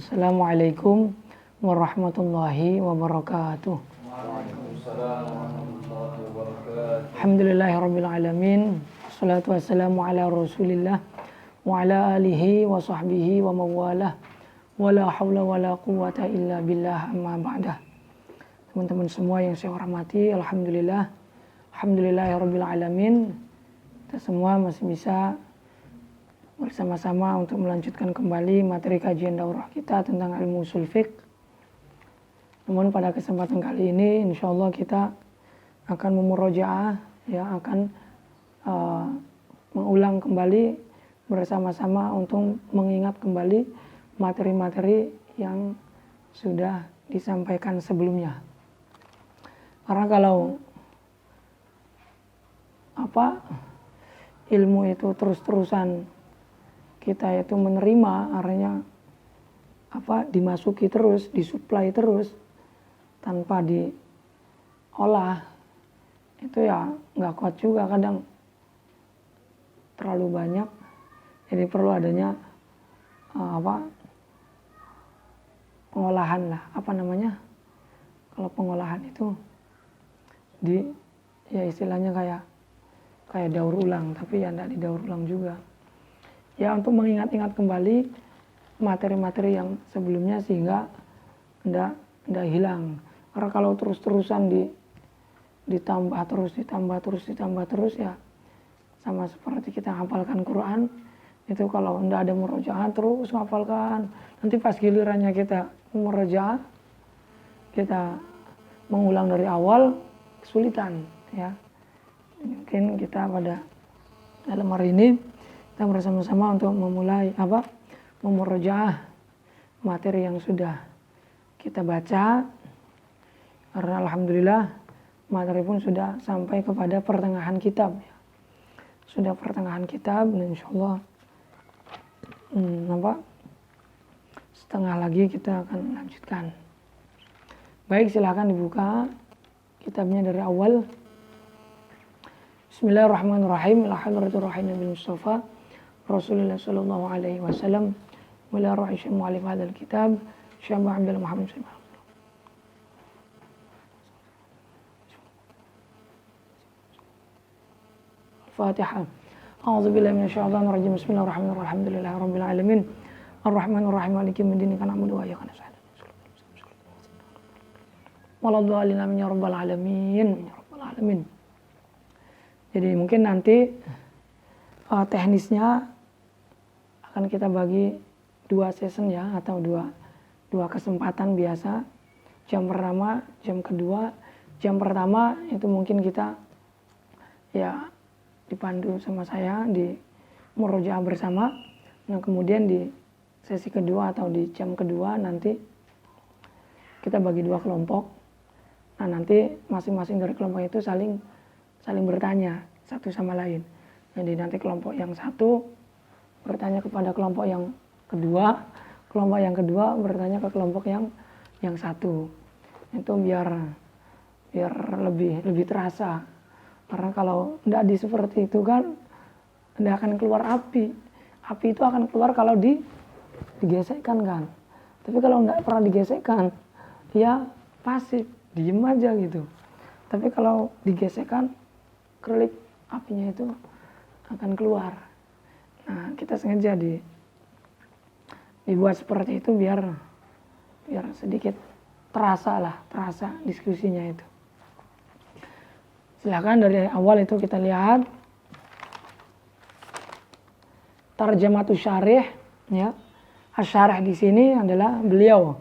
Assalamualaikum warahmatullahi wabarakatuh. Waalaikumsalam warahmatullahi wabarakatuh. Alhamdulillahirabbil alamin. Wassalatu wassalamu ala Rasulillah wa ala alihi wa sahbihi wa mawalah. Wala haula wala quwata illa billah, amma ba'dah. Teman-teman semua yang saya hormati, alhamdulillahirabbil alamin. Kita semua masih bisa bersama-sama untuk melanjutkan kembali materi kajian daurah kita tentang ilmu ushul fiqh. Namun pada kesempatan kali ini insyaallah kita akan memurojaah, akan mengulang kembali bersama-sama untuk mengingat kembali materi-materi yang sudah disampaikan sebelumnya. Karena kalau ilmu itu terus-terusan kita itu menerima, artinya dimasuki terus, disuplai terus tanpa diolah, itu ya nggak kuat juga, kadang terlalu banyak. Jadi perlu adanya pengolahan lah, kalau pengolahan itu istilahnya kayak daur ulang, tapi ya enggak didaur ulang juga. Ya untuk mengingat-ingat kembali materi-materi yang sebelumnya sehingga enggak hilang. Karena kalau terus-terusan ditambah terus ya sama seperti kita hafalkan Quran, itu kalau enggak ada murojaah terus menghafalkan, nanti pas gilirannya kita murojaah, kita mengulang dari awal kesulitan ya. Mungkin kita pada dalam hari ini kita bersama-sama untuk memulai memurojaah materi yang sudah kita baca, karena alhamdulillah materi pun sudah sampai kepada pertengahan kitab ya. Sudah pertengahan kitab dan insyaallah setengah lagi kita akan lanjutkan. Baik, silakan dibuka kitabnya dari awal. Bismillahirrahmanirrahim. La hadraturrahim Nabi Mustafa Rasulullah sallallahu alaihi wasallam wa la ra'isy mu'allif hadzal kitab Syekh Abdul Muhammad sallallahu. Al-Fatihah. A'udzu billahi minasyaitonir rajim. Bismillahirrahmanirrahim. Alhamdulillahirabbil alamin. Arrahmanirrahim. Maliki yaumiddin. Iyyaka na'budu wa iyyaka nasta'in. Waladhdallin amin ya rabbal alamin. Ya rabbal alamin. Jadi mungkin nanti teknisnya akan kita bagi 2 season ya, atau dua kesempatan biasa. Jam pertama, jam kedua. Jam pertama itu mungkin kita ya dipandu sama saya di murojaah bersama. Nah kemudian di sesi kedua atau di jam kedua nanti kita bagi 2 kelompok. Nah nanti masing-masing dari kelompok itu saling bertanya satu sama lain. Jadi nanti kelompok yang satu bertanya kepada kelompok yang kedua, kelompok yang kedua bertanya ke kelompok yang satu. Itu biar lebih terasa. Karena kalau tidak seperti itu kan tidak akan keluar api. Api itu akan keluar kalau digesekkan kan. Tapi kalau tidak pernah digesekkan, ya pasif, diem aja gitu. Tapi kalau digesekkan, kerlik, apinya itu akan keluar. Nah kita sengaja dibuat seperti itu biar sedikit terasa diskusinya itu. Silakan dari awal itu kita lihat tarjamatus syarih ya. Asy-syarih di sini adalah beliau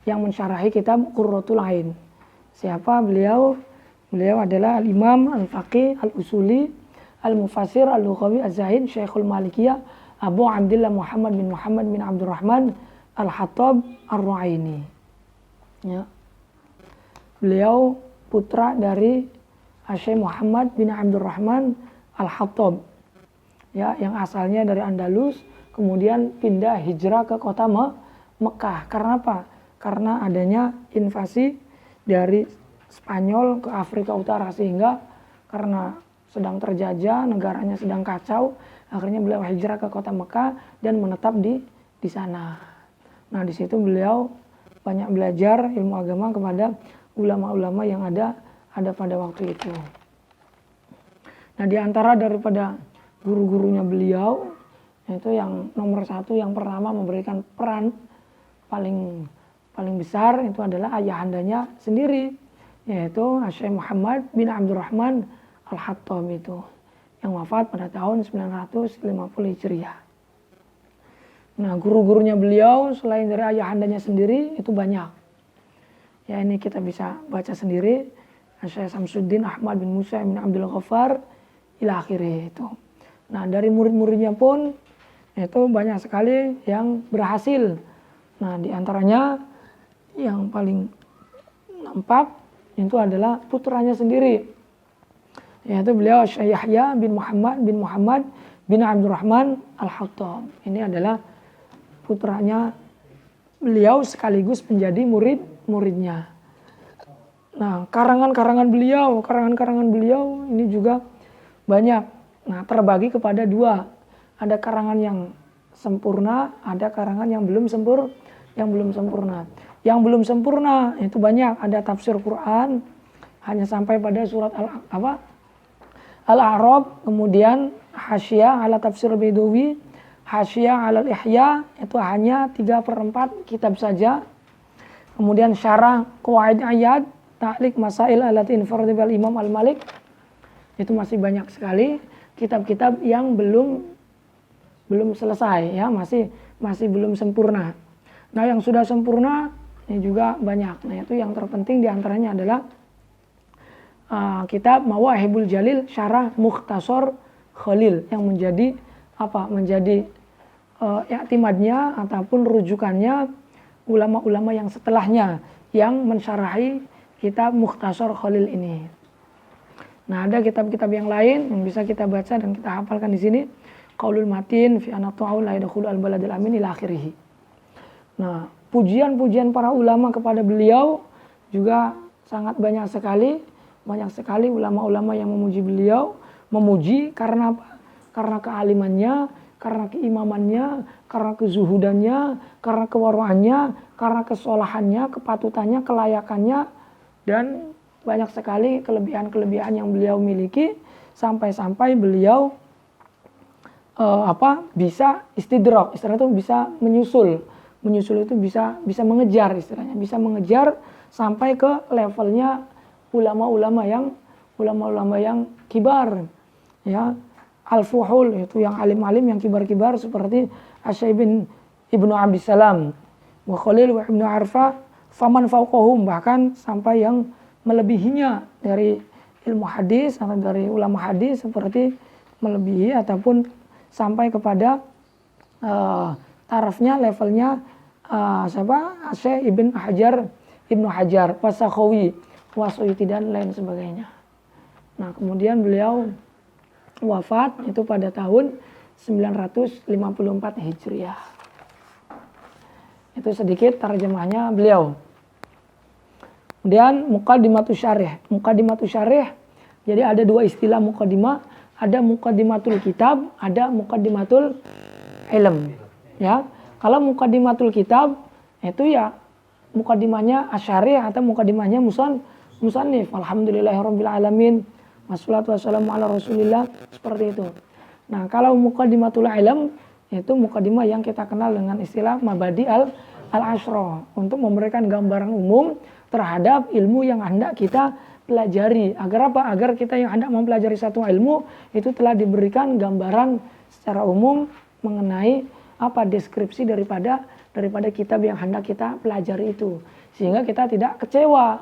yang mensyarahi kitab Qurratul Ain. Siapa beliau? Beliau adalah al-Imam al-Faqih al-Usuli al-Mufassir al-Lughawi az-Zahid Syekhul Malikiyah Abu Abdillah Muhammad bin Abdurrahman al-Hattab ar-Ru'aini. Ya. Beliau putra dari Syekh Muhammad bin Abdurrahman al-Hattab. Ya, yang asalnya dari Andalus, kemudian pindah hijrah ke kota Mekah. Karena apa? Karena adanya invasi dari Spanyol ke Afrika Utara, sehingga karena sedang terjajah, negaranya sedang kacau, akhirnya beliau hijrah ke kota Mekah dan menetap di sana. Nah di situ beliau banyak belajar ilmu agama kepada ulama-ulama yang ada pada waktu itu. Nah di antara daripada guru-gurunya beliau, itu yang nomor satu yang pertama memberikan peran paling besar itu adalah ayahandanya sendiri, yaitu Syekh Muhammad bin Abdurrahman Al-Hattab itu, yang wafat pada tahun 950 Hijriah. Nah guru-gurunya beliau selain dari ayahandanya sendiri itu banyak. Ya ini kita bisa baca sendiri, Syekh Samsuddin Ahmad bin Musa bin Abdul Ghaffar ila akhirih itu. Nah dari murid-muridnya pun itu banyak sekali yang berhasil. Nah di antaranya yang paling nampak itu adalah putranya sendiri, yaitu beliau Syekh Yahya bin Muhammad bin Abdurrahman Al-Hattab. Ini adalah putranya beliau sekaligus menjadi murid-muridnya. Nah karangan-karangan beliau ini juga banyak. Nah terbagi kepada dua. Ada karangan yang sempurna, ada karangan yang belum sempurna. Yang belum sempurna itu banyak. Ada tafsir Quran hanya sampai pada surat Al-A'raf, kemudian Hasyiyah ala tafsir Baidawi, Hasyiyah ala Ihya itu hanya 3/4 kitab saja. Kemudian syarah Qawaid Ayat, Ta'liq Masail allati infarada bil Imam Al-Malik. Itu masih banyak sekali kitab-kitab yang belum selesai ya, masih belum sempurna. Nah, yang sudah sempurna ini juga banyak. Nah, itu yang terpenting diantaranya adalah kitab Mawahibul Jalil Syarah Mukhtasar Khalil yang menjadi i'timadnya ataupun rujukannya ulama-ulama yang setelahnya yang mensyarahi kitab Mukhtasar Khalil ini. Nah, ada kitab-kitab yang lain yang bisa kita baca dan kita hafalkan di sini. Qaulul Matin fi anata'u la yadkhulu al-baladil amin ila akhirih. Nah, pujian-pujian para ulama kepada beliau juga sangat banyak sekali. Banyak sekali ulama-ulama yang memuji beliau, memuji karena apa? Karena kealimannya, karena keimamannya, karena kezuhudannya, karena kewara'annya, karena kesolahannya, kepatutannya, kelayakannya, dan banyak sekali kelebihan-kelebihan yang beliau miliki sampai-sampai beliau bisa istidrak, istilahnya itu bisa menyusul itu bisa mengejar, istilahnya bisa mengejar sampai ke levelnya ulama-ulama yang kibar ya, al-fuhul itu yang alim-alim yang kibar-kibar seperti Asy-Syaikh Ibnu Abdissalam wa Khalil wa Ibnu Arfa faman fauqahum, bahkan sampai yang melebihinya dari ilmu hadis atau dari ulama hadis seperti melebihi ataupun sampai kepada tarafnya, levelnya Syekh Ibnu Hajar, Wasakhawi, Wasuyuti dan lain sebagainya. Nah, kemudian beliau wafat itu pada tahun 954 Hijriah. Itu sedikit tarjemahnya beliau. Kemudian muqaddimatus syarih. Jadi ada dua istilah muqaddimah, ada muqaddimatul kitab, ada muqaddimatul ilm. Ya. Kalau muqaddimatul kitab itu ya muqaddimahnya asyarih atau muqaddimahnya musannif. Alhamdulillahirabbil alamin. Wassalatu wassalamu ala Rasulillah, seperti itu. Nah, kalau muqaddimatul ilm itu muqaddimah yang kita kenal dengan istilah mabadi al-asyrah, untuk memberikan gambaran umum terhadap ilmu yang hendak kita pelajari. Agar apa? Agar kita yang hendak mempelajari satu ilmu itu telah diberikan gambaran secara umum mengenai deskripsi daripada kitab yang hendak kita pelajari itu. Sehingga kita tidak kecewa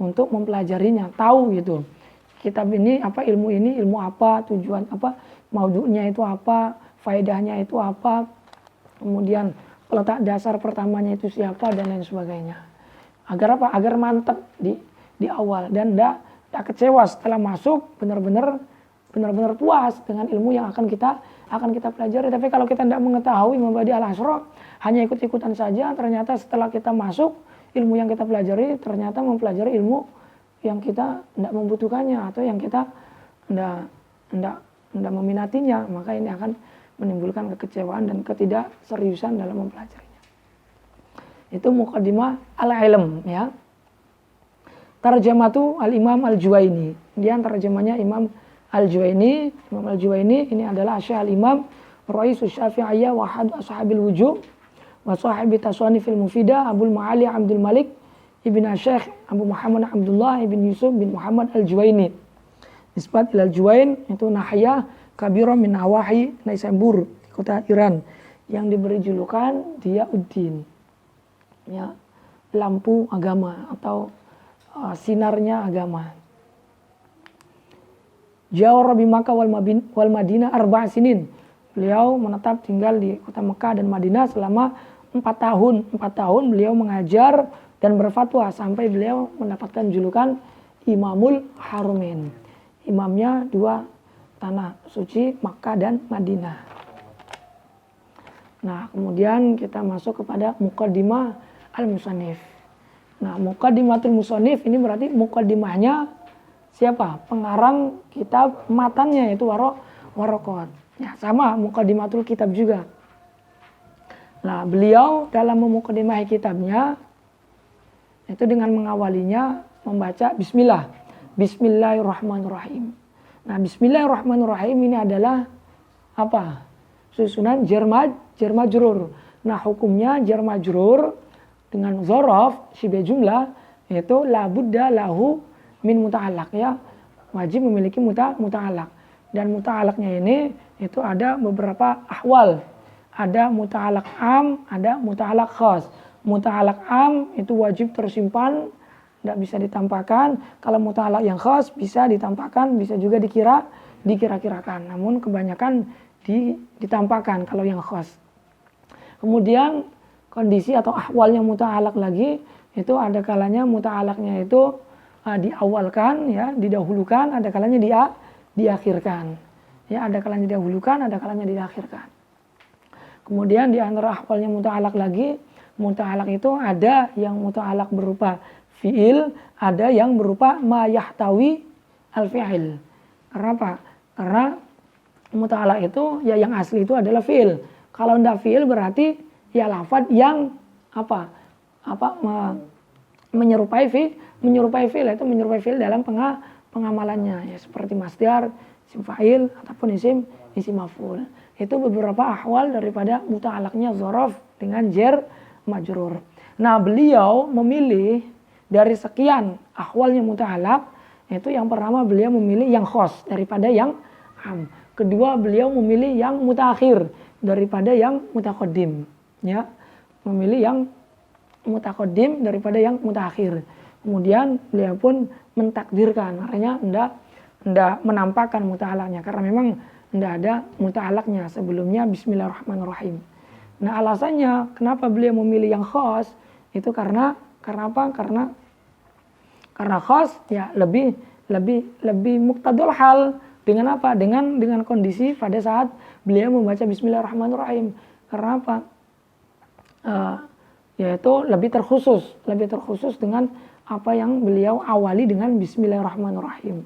untuk mempelajarinya, tahu gitu. Kitab ini ilmu ini ilmu apa, tujuan apa, maudu'nya itu apa, faedahnya itu apa, kemudian peletak dasar pertamanya itu siapa dan lain sebagainya. Agar apa? Agar mantap di awal dan tidak kecewa setelah masuk, benar-benar puas dengan ilmu yang akan kita pelajari. Tapi kalau kita tidak mengetahui mabadi al-asyrah, hanya ikut-ikutan saja, ternyata setelah kita masuk ilmu yang kita pelajari ternyata mempelajari ilmu yang kita tidak membutuhkannya atau yang kita tidak meminatinya, maka ini akan menimbulkan kekecewaan dan ketidakseriusan dalam mempelajarinya. Itu muqaddimah al-ilm ya. Tarjamatu al-Imam al-Juwaini. Kemudian tarjamanya Imam al-Juwaini. Imam al-Juwaini ini adalah Syekh al-Imam Raisus Syafi'iyah wa ahad ashabil wujuh wa sahibi taswanifil mufidah Abdul Ma'ali Abdul Malik Ibn Syekh Abu Muhammad Abdullah Ibn Yusuf bin Muhammad al-Juwaini. Nisbat ilal Juwain itu nahiyah kabira min nawahi Naisambur di kota Iran yang diberi julukan Diyauddin. Ya, lampu agama atau sinarnya agama. Jawara bi Makkah wal Madinah arba' sinin. Beliau menetap tinggal di kota Mekah dan Madinah selama 4 tahun. 4 tahun beliau mengajar dan berfatwa sampai beliau mendapatkan julukan Imamul Harumin. Imamnya 2 tanah suci Makkah dan Madinah. Nah, kemudian kita masuk kepada Muqaddimah al-Musannif. Nah, Muqaddimatul Musannif ini berarti muqaddimahnya siapa? Pengarang kitab matannya yaitu Waraqat. Ya, sama Muqaddimatul kitab juga. Nah, beliau dalam memuqaddimahi kitabnya itu dengan mengawalinya membaca bismillah. Bismillahirrahmanirrahim. Nah, bismillahirrahmanirrahim ini adalah apa? Susunan jar majrur. Nah, hukumnya jar majrur dengan dzaraf syibah jumlah yaitu la budda lahu min muta'allaq ya. Wajib memiliki muta'allaq. Dan muta'allaqnya ini itu ada beberapa ahwal. Ada muta'allaq am, ada muta'allaq khas. Muta'allaq am itu wajib tersimpan, tidak bisa ditampakkan. Kalau muta'allaq yang khas bisa ditampakkan, bisa juga dikira-kirakan. Namun kebanyakan ditampakkan kalau yang khas. Kemudian kondisi atau ahwalnya muta'allaq lagi itu ada kalanya muta'allaqnya itu diawalkan ya, didahulukan, ada kalanya diakhirkan. Ya, ada kalanya didahulukan, ada kalanya diakhirkan. Kemudian di antara ahwalnya muta'allaq lagi, muta'allaq itu ada yang muta'allaq berupa fi'il, ada yang berupa ma yahtawi al-fi'il. Karena apa? Karena muta'allaq itu ya yang asli itu adalah fi'il. Kalau tidak fi'il berarti ya lafaz yang menyerupai fi'il itu menyerupai fi'il dalam pengamalannya ya, seperti masdar, isim fa'il ataupun isim maf'ul. Itu beberapa ahwal daripada muta'allaqnya dzaraf dengan jar majrur. Nah, beliau memilih dari sekian ahwalnya muta'allaq itu yang pertama beliau memilih yang khas daripada yang am. Kedua beliau memilih yang mutaakhir daripada yang mutaqaddim ya. Memilih yang mutaqaddim daripada yang mutaakhir. Kemudian beliau pun mentakdirkan, artinya tidak menampakkan muta'allaqnya karena memang tidak ada muta'allaqnya sebelumnya bismillahirrahmanirrahim. Nah, alasannya kenapa beliau memilih yang khas itu karena apa? Karena khas ya lebih muqtadul hal dengan apa? Dengan kondisi pada saat beliau membaca bismillahirrahmanirrahim. Karena apa? Yaitu lebih terkhusus dengan apa yang beliau awali dengan bismillahirrahmanirrahim.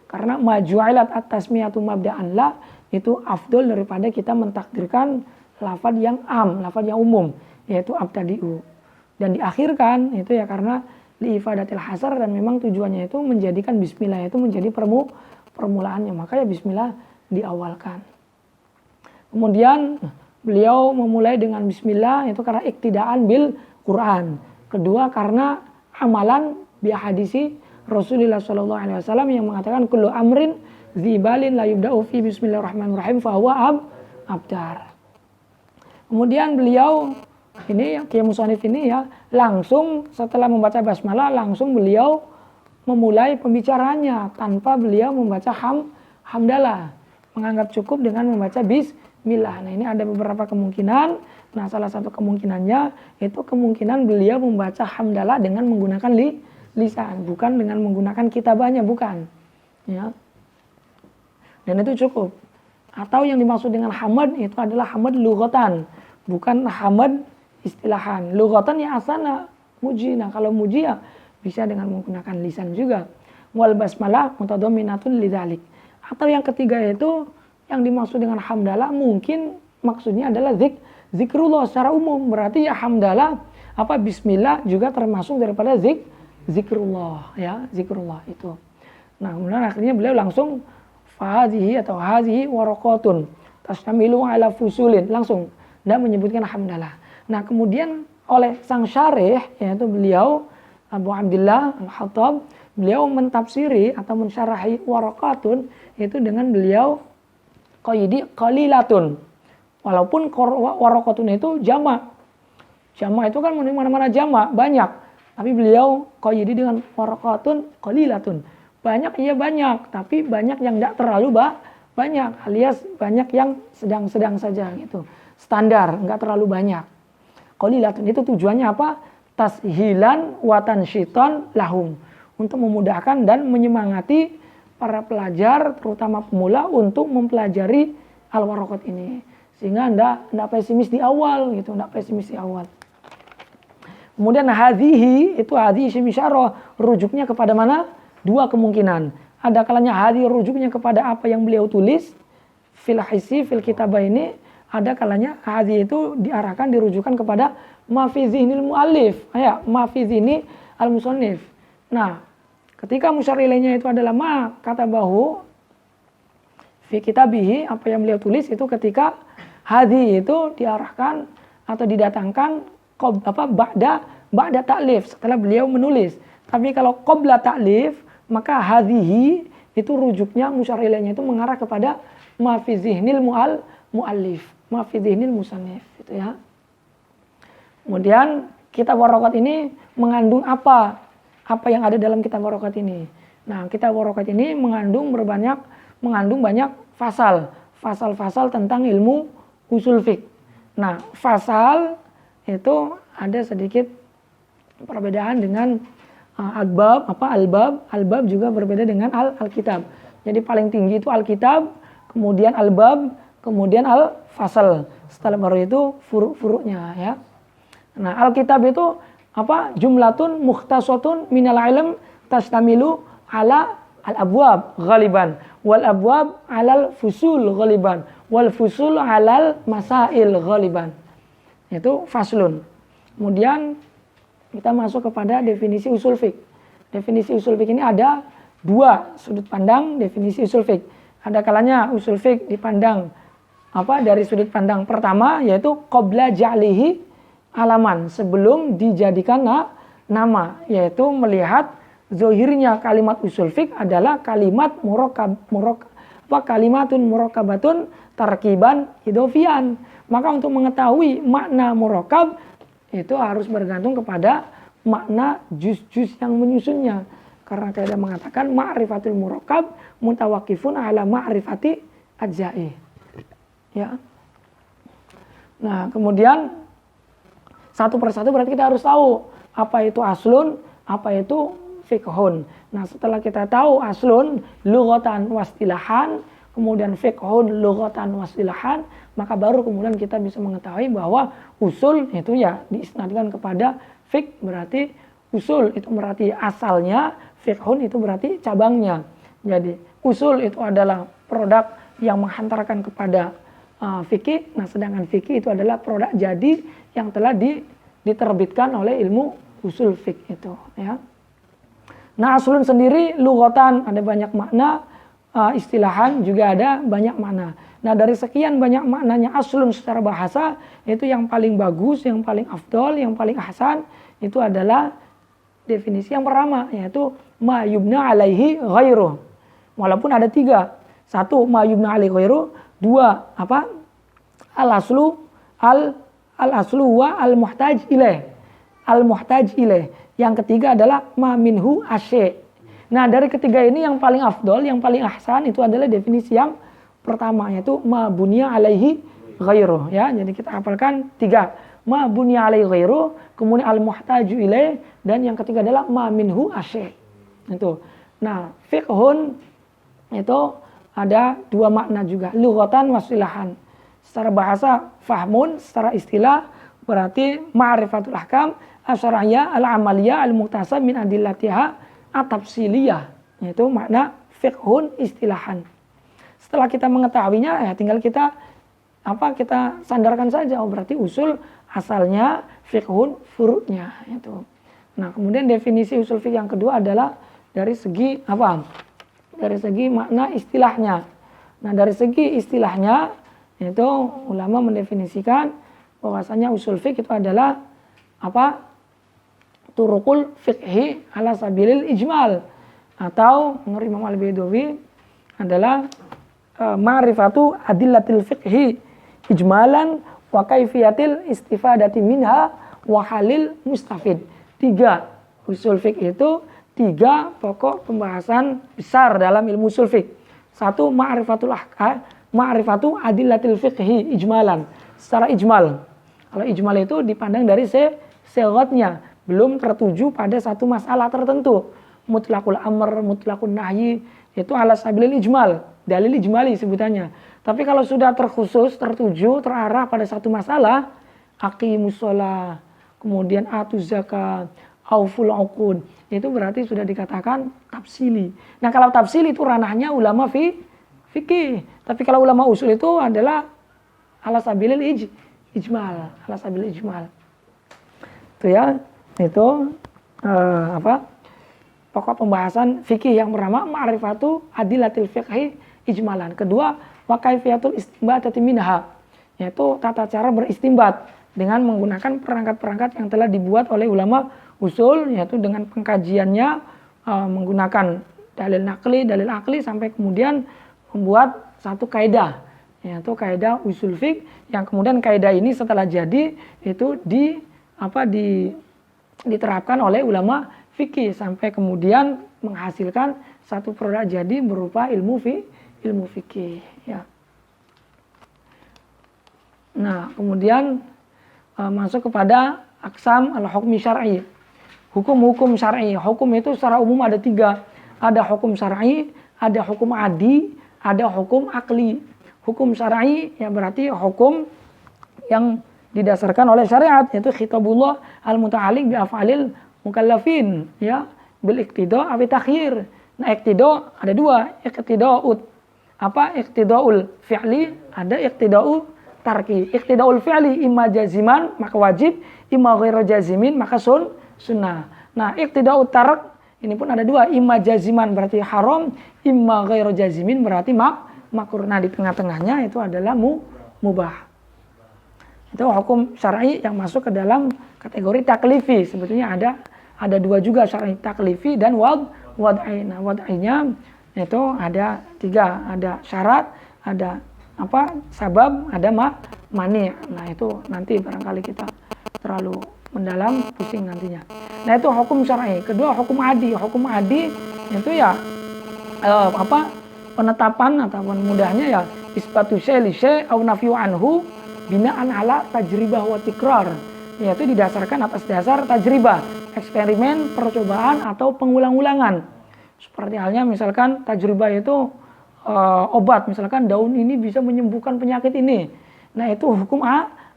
Karena maju'ilat at-tasmiyatu mabda'an la itu afdol daripada kita mentakdirkan lafaz yang am, lafaz yang umum yaitu abtadi'u. Dan diakhirkan itu ya karena liifadatil hasar dan memang tujuannya itu menjadikan bismillah itu menjadi permulaannya, maka ya bismillah diawalkan. Kemudian beliau memulai dengan bismillah itu karena iktidaan bil Quran. Kedua karena amalan bi hadisi Rasulullah SAW yang mengatakan kullu amrin dzibalin la yubda'u fi bismillahirrahmanirrahim fa huwa abtar. Kemudian beliau ini Kiai Musannif ini ya langsung setelah membaca basmalah langsung beliau memulai pembicaraannya tanpa beliau membaca hamdalah, menganggap cukup dengan membaca bismillah. Nah, ini ada beberapa kemungkinan. Nah, salah satu kemungkinannya itu kemungkinan beliau membaca hamdalah dengan menggunakan lisan, bukan dengan menggunakan kitabahnya, bukan. Ya. Dan itu cukup. Atau yang dimaksud dengan hamad itu adalah hamad lughatan, bukan hamad istilahan. Lughatan ya asana muji. Nah, kalau muji ya bisa dengan menggunakan lisan juga. Wal basmalah mutadamminatun lidzalik. Atau yang ketiga itu yang dimaksud dengan hamdalah mungkin maksudnya adalah zikrullah secara umum. Berarti ya hamdalah bismillah juga termasuk daripada zikrullah ya, zikrullah itu. Nah, kemudian akhirnya beliau langsung fahadhihi atau hadhihi waraqatun tashtamilu ala fusulin, langsung tidak menyebutkan hamdalah. Nah, kemudian oleh sang syarih yaitu beliau Abu Abdillah Al-Hattab, beliau mentafsiri atau mensyarahi waraqatun itu dengan beliau qaidi qalilatun. Walaupun waraqatun itu jamak. Jamak itu kan mana-mana jamak, banyak. Tapi beliau qaidi dengan waraqatun qalilatun. Banyak iya banyak, tapi banyak yang tidak terlalu banyak, alias banyak yang sedang-sedang saja gitu. Standar, enggak terlalu banyak. Qalilatun itu tujuannya apa? Tashilan wa tansyitan lahum. Untuk memudahkan dan menyemangati para pelajar, terutama pemula untuk mempelajari al-waraqat ini. Sehingga enggak pesimis di awal gitu, enggak pesimis di awal. Kemudian hadhihi itu hadhihi isim isyarah, rujuknya kepada mana? Dua kemungkinan. Ada kalanya hadhi rujuknya kepada apa yang beliau tulis fil hisi fil kitabah ini, ada kalanya hadhi itu diarahkan dirujukan kepada ma fi zihnil muallif, ya, ma fi zihni al musannif. Nah, ketika musyar ilaihnya itu adalah ma katabahu fi kitabihi, apa yang beliau tulis itu ketika hadhi itu diarahkan atau didatangkan ba'da ta'lif, setelah beliau menulis. Tapi kalau qabla ta'lif, maka hadhihi itu rujuknya musyar ilaihnya itu mengarah kepada ma fi zihnil muallif, ma fi zihnil musannif itu ya. Kemudian kitab waraqat ini mengandung apa yang ada dalam kitab waraqat ini. Nah, kitab waraqat ini mengandung banyak fasal tentang ilmu usul fiqh. Nah, fasal itu ada sedikit perbedaan dengan albab juga berbeda dengan alkitab. Jadi paling tinggi itu alkitab, kemudian albab, kemudian al-fasal. Setelah baru itu furuk-furuknya ya. Nah, alkitab itu jumlatun mukhtasatun minal ilm tashtamilu ala al-abwab ghaliban wal abwab alal fusul ghaliban wal fusul alal masail ghaliban. Itu faslun. Kemudian kita masuk kepada definisi usul fiqh. Definisi usul fiqh ini ada dua sudut pandang definisi usul fiqh. Ada kalanya usul fiqh dipandang dari sudut pandang pertama, yaitu qabla ja'lihi alaman, sebelum dijadikan nama, yaitu melihat zahirnya kalimat usul fiqh adalah kalimat kalimatun murakkabatun tarkiban idofian. Maka untuk mengetahui makna murakkab itu harus bergantung kepada makna juz-juz yang menyusunnya. Karena kaidah mengatakan ma'rifatul murakkab mutawakifun ala ma'rifati ajza'i. Ya. Nah, kemudian satu persatu berarti kita harus tahu apa itu aslun, apa itu fiqhun. Nah, setelah kita tahu aslun lughatan wastilahan, kemudian fiqhun lughatan wastilahan, maka baru kemudian kita bisa mengetahui bahwa usul itu ya diisnadkan kepada fiqh, berarti usul itu berarti asalnya, fiqhun itu berarti cabangnya. Jadi usul itu adalah produk yang menghantarkan kepada fikih. Nah, sedangkan fikih itu adalah produk jadi yang telah diterbitkan oleh ilmu usul fikih itu ya. Nah, aslun sendiri lughatan ada banyak makna, istilahan juga ada banyak makna. Nah, dari sekian banyak maknanya aslun secara bahasa, itu yang paling bagus, yang paling afdol, yang paling ahsan itu adalah definisi yang pertama, yaitu ma yubna alaihi ghairuh. Walaupun ada tiga. Satu, ma yubna alaihi ghairuh. Dua, al-aslu wa al-muhtaj ilaih. Al-muhtaj ilaih. Yang ketiga adalah ma minhu asy'. Nah, dari ketiga ini yang paling afdol, yang paling ahsan itu adalah definisi yang pertama, yaitu ma bunya alaihi ghairuh ya. Jadi kita hafalkan tiga. Ma bunya alaihi ghairuh, kemudian al-muhtaju ilaih, dan yang ketiga adalah ma minhu asy'. Itu. Nah, fiqhun itu ada dua makna juga, lughatan wasilahan. Secara bahasa fahmun, secara istilah berarti ma'rifatul ahkam asyariyah al-amaliyah al-muhtasab min adillatiha at-tafsiliyah. Itu makna fiqhun istilahan. Setelah kita mengetahuinya, ya tinggal kita kita sandarkan saja, oh berarti usul asalnya, fiqhun furu'nya itu. Nah, kemudian definisi usul fiqh yang kedua adalah dari segi apa? Dari segi makna istilahnya. Nah, dari segi istilahnya itu ulama mendefinisikan bahwasanya usul fiqh itu adalah apa? Turukul fiqhi ala sabilil ijmal, atau menurut Imam Al-Baidawi adalah ma'rifatu adillatil fiqhi ijmalan wa kaifiyatil istifadati minha wa halil mustafid. 3 usul fiqh itu 3 pokok pembahasan besar dalam ilmu usul fiqh. 1 ma'rifatu adillatil fiqhi ijmalan, secara ijmal. Kalau ijmal itu dipandang dari segatnya, belum tertuju pada satu masalah tertentu. Mutlaqul amr, mutlaqun nahyi itu ala sabilil ijmal, dalil ijmali sebutannya. Tapi kalau sudah terkhusus, tertuju, terarah pada satu masalah, aqimus shalah, kemudian atuz zakat, auful uqud, itu berarti sudah dikatakan tafsili. Nah, kalau tafsili itu ranahnya ulama fikih. Tapi kalau ulama usul itu adalah ala sabilil ijmal, ala sabilil ijmal. Itu ya, itu pokok pembahasan fikih yang pertama ma'rifatu adillatil fiqhi ijmalan. Kedua, wa kaifiyatul istinbatati minha, yaitu tata cara beristimbat dengan menggunakan perangkat-perangkat yang telah dibuat oleh ulama usul, yaitu dengan pengkajiannya menggunakan dalil nakli, dalil akli, sampai kemudian membuat satu kaidah, yaitu kaidah usul fiqh, yang kemudian kaidah ini setelah jadi itu diterapkan oleh ulama fikih sampai kemudian menghasilkan satu produk jadi berupa ilmu fikih ya. Nah, kemudian masuk kepada aqsam al-hukmi syar'i. Hukum-hukum syar'i. Hukum itu secara umum ada 3. Ada hukum syar'i, ada hukum adi, ada hukum akli. Hukum syar'i ya berarti hukum yang didasarkan oleh syariat, yaitu khitabullah al-muta'alliq bi af'alil mukallafin ya, bil iqtida' aw takhyir. Nah, iqtida' ada 2, iqtida'ut iqtida'ul fi'li, ada iqtida'u tarki. Iqtida'ul fi'li imma jaziman maka wajib, imma ghairu jazimin maka sunnah. Nah, iqtida'ut tark ini pun ada 2, imma jaziman berarti haram, imma ghairu jazimin berarti makruh. Nah, di tengah-tengahnya itu adalah mubah. Itu hukum syar'i yang masuk ke dalam kategori taklifi. Sebetulnya ada 2 juga, syar'i taklifi dan wad'i. Nah, wad'inya itu ada 3, ada syarat, ada sabab, ada mani. Nah, itu nanti barangkali kita terlalu mendalam, pusing nantinya. Nah, itu hukum syar'i. Kedua, hukum adi. Hukum adi itu ya penetapan ataupun mudahnya ya isbatu syai' li syai' au nafyu anhu binaan ala tajribah wa tikrar, yaitu didasarkan atas dasar tajribah, eksperimen, percobaan atau pengulang-ulangan. Seperti halnya misalkan tajribah itu obat, misalkan daun ini bisa menyembuhkan penyakit ini. Nah, itu hukum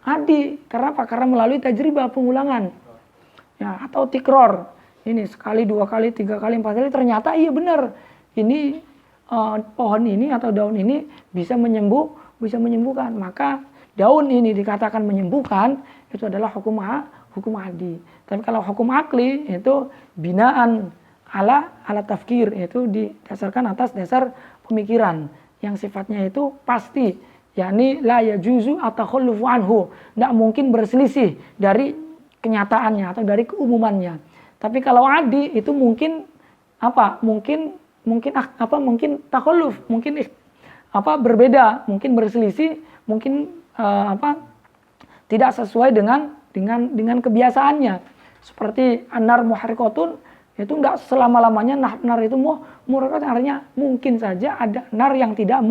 adi. Karena apa? Karena melalui tajribah, pengulangan. Ya, atau tikror. Ini sekali, 2 kali, 3 kali, 4 kali ternyata iya benar. Ini pohon ini atau daun ini bisa menyembuhkan. Maka daun ini dikatakan menyembuhkan, itu adalah hukum adi. Tapi kalau hukum akli itu binaan ala tafkir, itu didasarkan atas dasar pemikiran yang sifatnya itu pasti, yakni la yajuzu at-takhallufu anhu, tidak mungkin berselisih dari kenyataannya atau dari keumumannya. Tapi kalau adi itu mungkin mungkin takhalluf, mungkin berbeda, mungkin berselisih, mungkin tidak sesuai dengan kebiasaannya. Seperti anar muharriqatun, itu enggak selama-lamanya nar itu muharriqatun, artinya mungkin saja ada nar yang tidak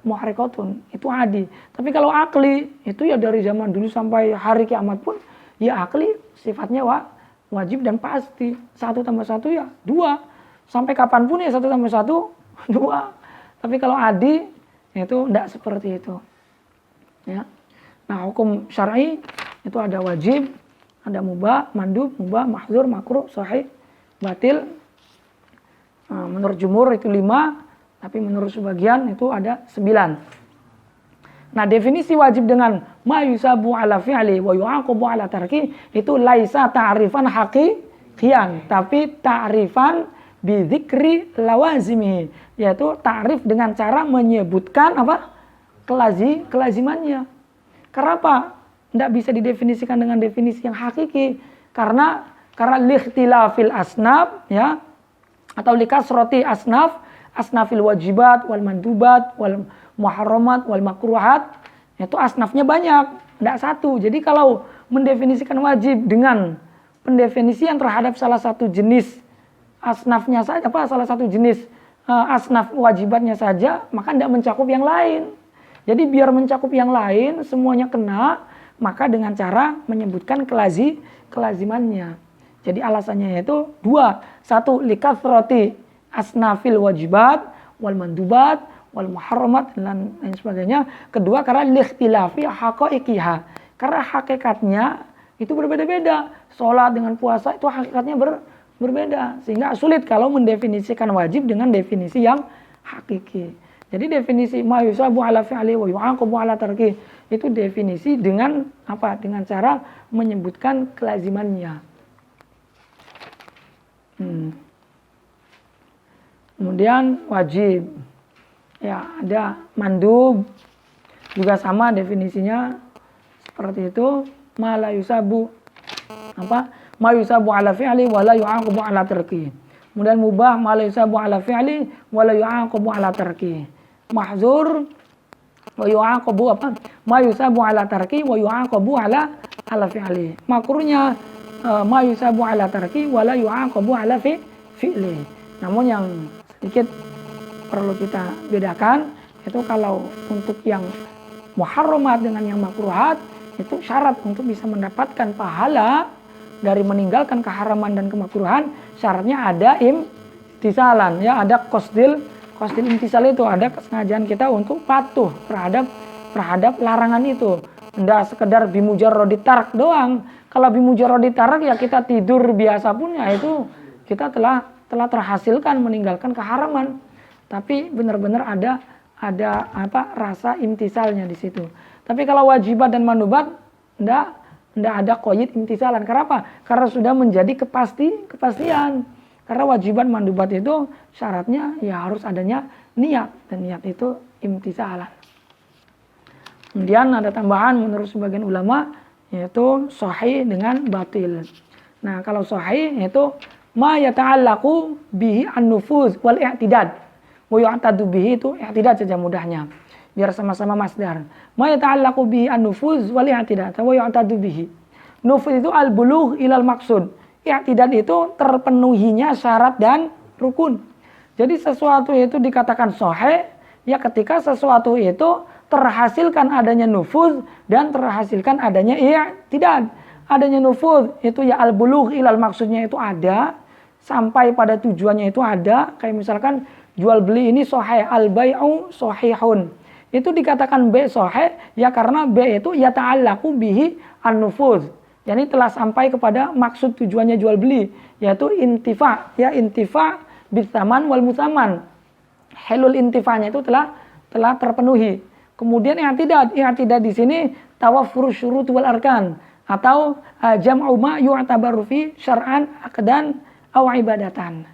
muharriqatun, itu adi. Tapi kalau akli itu ya dari zaman dulu sampai hari kiamat pun ya akli sifatnya wajib dan pasti. 1 tambah 1 ya 2. Sampai kapanpun ya 1 tambah 1 2. Tapi kalau adi itu enggak seperti itu. Ya. Nah, hukum syar'i itu ada wajib, ada mubah, mandub, mubah, mahdzur, makruh, sahih, batil. Menurut jumhur itu 5, tapi menurut sebagian itu ada 9. Nah, definisi wajib dengan ma yusabu ala fi'li wa yu'aqabu ala tarki itu laisa ta'rifan haqiqiyan, tapi ta'rifan bidzikri lawazimihi, yaitu ta'rif dengan cara menyebutkan apa? Kelazimannya. Karena apa? Tidak bisa didefinisikan dengan definisi yang hakiki. Karena likhtilafil asnaf, ya, atau likasroti asnafil wajibat wal mandubat wal muharramat wal makruhat, itu asnafnya banyak, tidak satu. Jadi kalau mendefinisikan wajib dengan pendefinisian terhadap salah satu jenis asnafnya saja, salah satu jenis asnaf wajibatnya saja, maka tidak mencakup yang lain. Jadi biar mencakup yang lain semuanya kena, maka dengan cara menyebutkan kelazimannya. Jadi alasannya itu dua. Satu, likathrati asnafil wajibat wal mandubat wal muharramat dan lain sebagainya. Kedua, karena likhtilafi haqaiqiha. Karena hakikatnya itu berbeda-beda. Sholat dengan puasa itu hakikatnya berbeda. Sehingga sulit kalau mendefinisikan wajib dengan definisi yang hakiki. Jadi definisi ma yusabu ala fi'li wa yu'aqabu ala tarki itu definisi dengan apa? Dengan cara menyebutkan kelazimannya. Kemudian wajib. Ya, ada mandub. Juga sama definisinya seperti itu. Ma la yusabu apa? Ma yusabu ala fi'li wa la yu'aqabu ala tarki. Kemudian mubah ma la yusabu ala fi'li wa la yu'aqabu ala tarki. Mahzur wa yu'aqabu apa? Ma yusabu ala tarki wa yu'aqabu ala fi'li. Makruhnya ma yusabu ala tarki wa la yu'aqabu ala fi'li. Namun yang sedikit perlu kita bedakan itu kalau untuk yang muharramat dengan yang makruhat itu syarat untuk bisa mendapatkan pahala dari meninggalkan keharaman dan kemakruhan, syaratnya ada imtisalan, ya, ada qasdil imtisal, itu ada kesengajaan kita untuk patuh terhadap larangan itu. Tidak sekedar bimujarrodi tarak doang. Kalau bimujarrodi tarak ya kita tidur biasa pun ya itu kita telah terhasilkan meninggalkan keharaman. Tapi benar-benar ada rasa imtisalnya di situ. Tapi kalau wajibat dan manubat tidak ada qaid imtisalan. Kenapa? Karena sudah menjadi kepastian. Karena wajiban mandubat itu syaratnya ya harus adanya niat, dan niat itu imtisalan. Kemudian ada tambahan menurut sebagian ulama yaitu sahih dengan batil. Nah, kalau sahih itu ma yata'allaqu bihi an-nufuz wal i'tidad. Wa yu'tadu bihi itu i'tidad saja mudahnya. Biar sama-sama masdar. Ma yata'allaqu bihi an-nufuz wal i'tidad wa yu'tadu bihi. Nufuz itu al-bulugh ilal maqsud. I'tidad itu terpenuhinya syarat dan rukun. Jadi sesuatu itu dikatakan sahih ya ketika sesuatu itu terhasilkan adanya nufuz dan terhasilkan adanya i'tidad. Adanya nufuz itu ya al-bulugh ilal maksudnya itu ada, sampai pada tujuannya itu ada. Kayak misalkan jual beli ini sahih, al-bai'u sahihun. Itu dikatakan B sahih ya karena B itu ya ta'allaqu bihi an-nufuz. Jadi telah sampai kepada maksud tujuannya jual beli, yaitu intifa, ya, intifa bitsaman wal musaman. Halul intifanya itu telah terpenuhi. Kemudian i'tidad di sini tawaffur syurut wal arkan atau jam'u ma yu'tabaru fi syar'an aqdan aw ibadatan.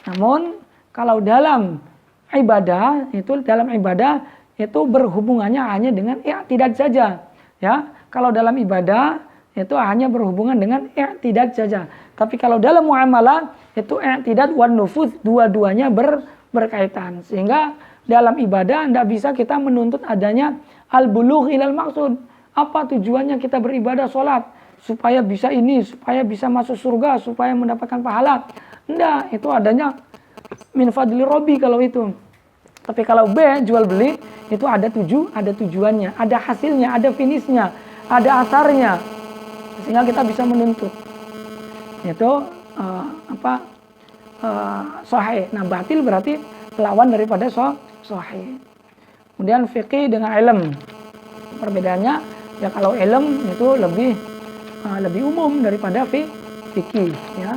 Namun kalau dalam ibadah itu berhubungannya hanya dengan i'tidad saja, ya. Kalau dalam ibadah itu hanya berhubungan dengan i'tidad saja. Tapi kalau dalam muamalah itu i'tidad wan nufuz dua-duanya berkaitan. Sehingga dalam ibadah tidak bisa kita menuntut adanya al-bulugh ilal maksud. Apa tujuannya kita beribadah sholat? Supaya bisa ini, supaya bisa masuk surga, supaya mendapatkan pahala. Tidak, itu adanya min fadli robbi kalau itu. Tapi kalau B, jual beli, itu ada tujuannya, ada hasilnya, ada finishnya, ada asarnya. Sehingga kita bisa menuntut. Itu sahih. Nah, batil berarti lawan daripada sahih. Kemudian fikih dengan ilm. Perbedaannya ya kalau ilm itu lebih umum daripada fikih, ya.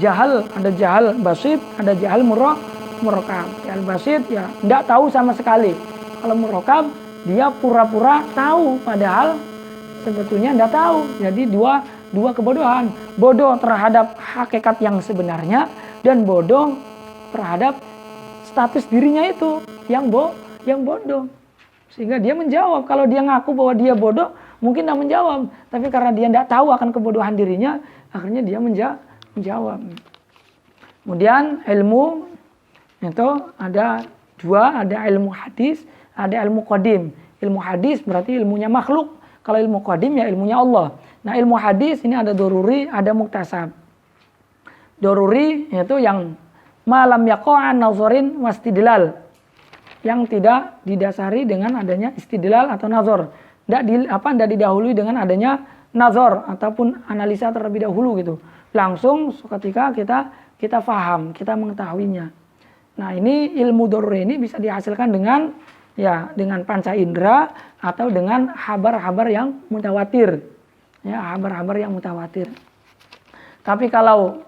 Jahal, ada jahal basit, ada jahal murakab. Jahal basit ya tidak tahu sama sekali. Kalau murakab dia pura-pura tahu padahal sebetulnya tidak tahu. Jadi dua kebodohan. Bodoh terhadap hakikat yang sebenarnya dan bodoh terhadap status dirinya itu yang bodoh. Sehingga dia menjawab. Kalau dia ngaku bahwa dia bodoh, mungkin tidak menjawab. Tapi karena dia tidak tahu akan kebodohan dirinya, akhirnya dia menjawab. Kemudian ilmu itu ada dua, ada ilmu hadis, ada ilmu qadim. Ilmu hadis berarti ilmunya makhluk. Kalau ilmu qadim ya ilmunya Allah. Nah ilmu hadis ini ada doruri, ada muktasab. Doruri yaitu yang malam yaqa'an nazarin wastidlal, yang tidak didasari dengan adanya istidlal atau nazar. Tidak didahului dengan adanya nazar ataupun analisa terlebih dahulu gitu. Langsung ketika kita faham, kita mengetahuinya. Nah ini ilmu doruri ini bisa dihasilkan dengan panca indera atau dengan habar-habar yang mutawatir. Ya, habar-habar yang mutawatir. Tapi kalau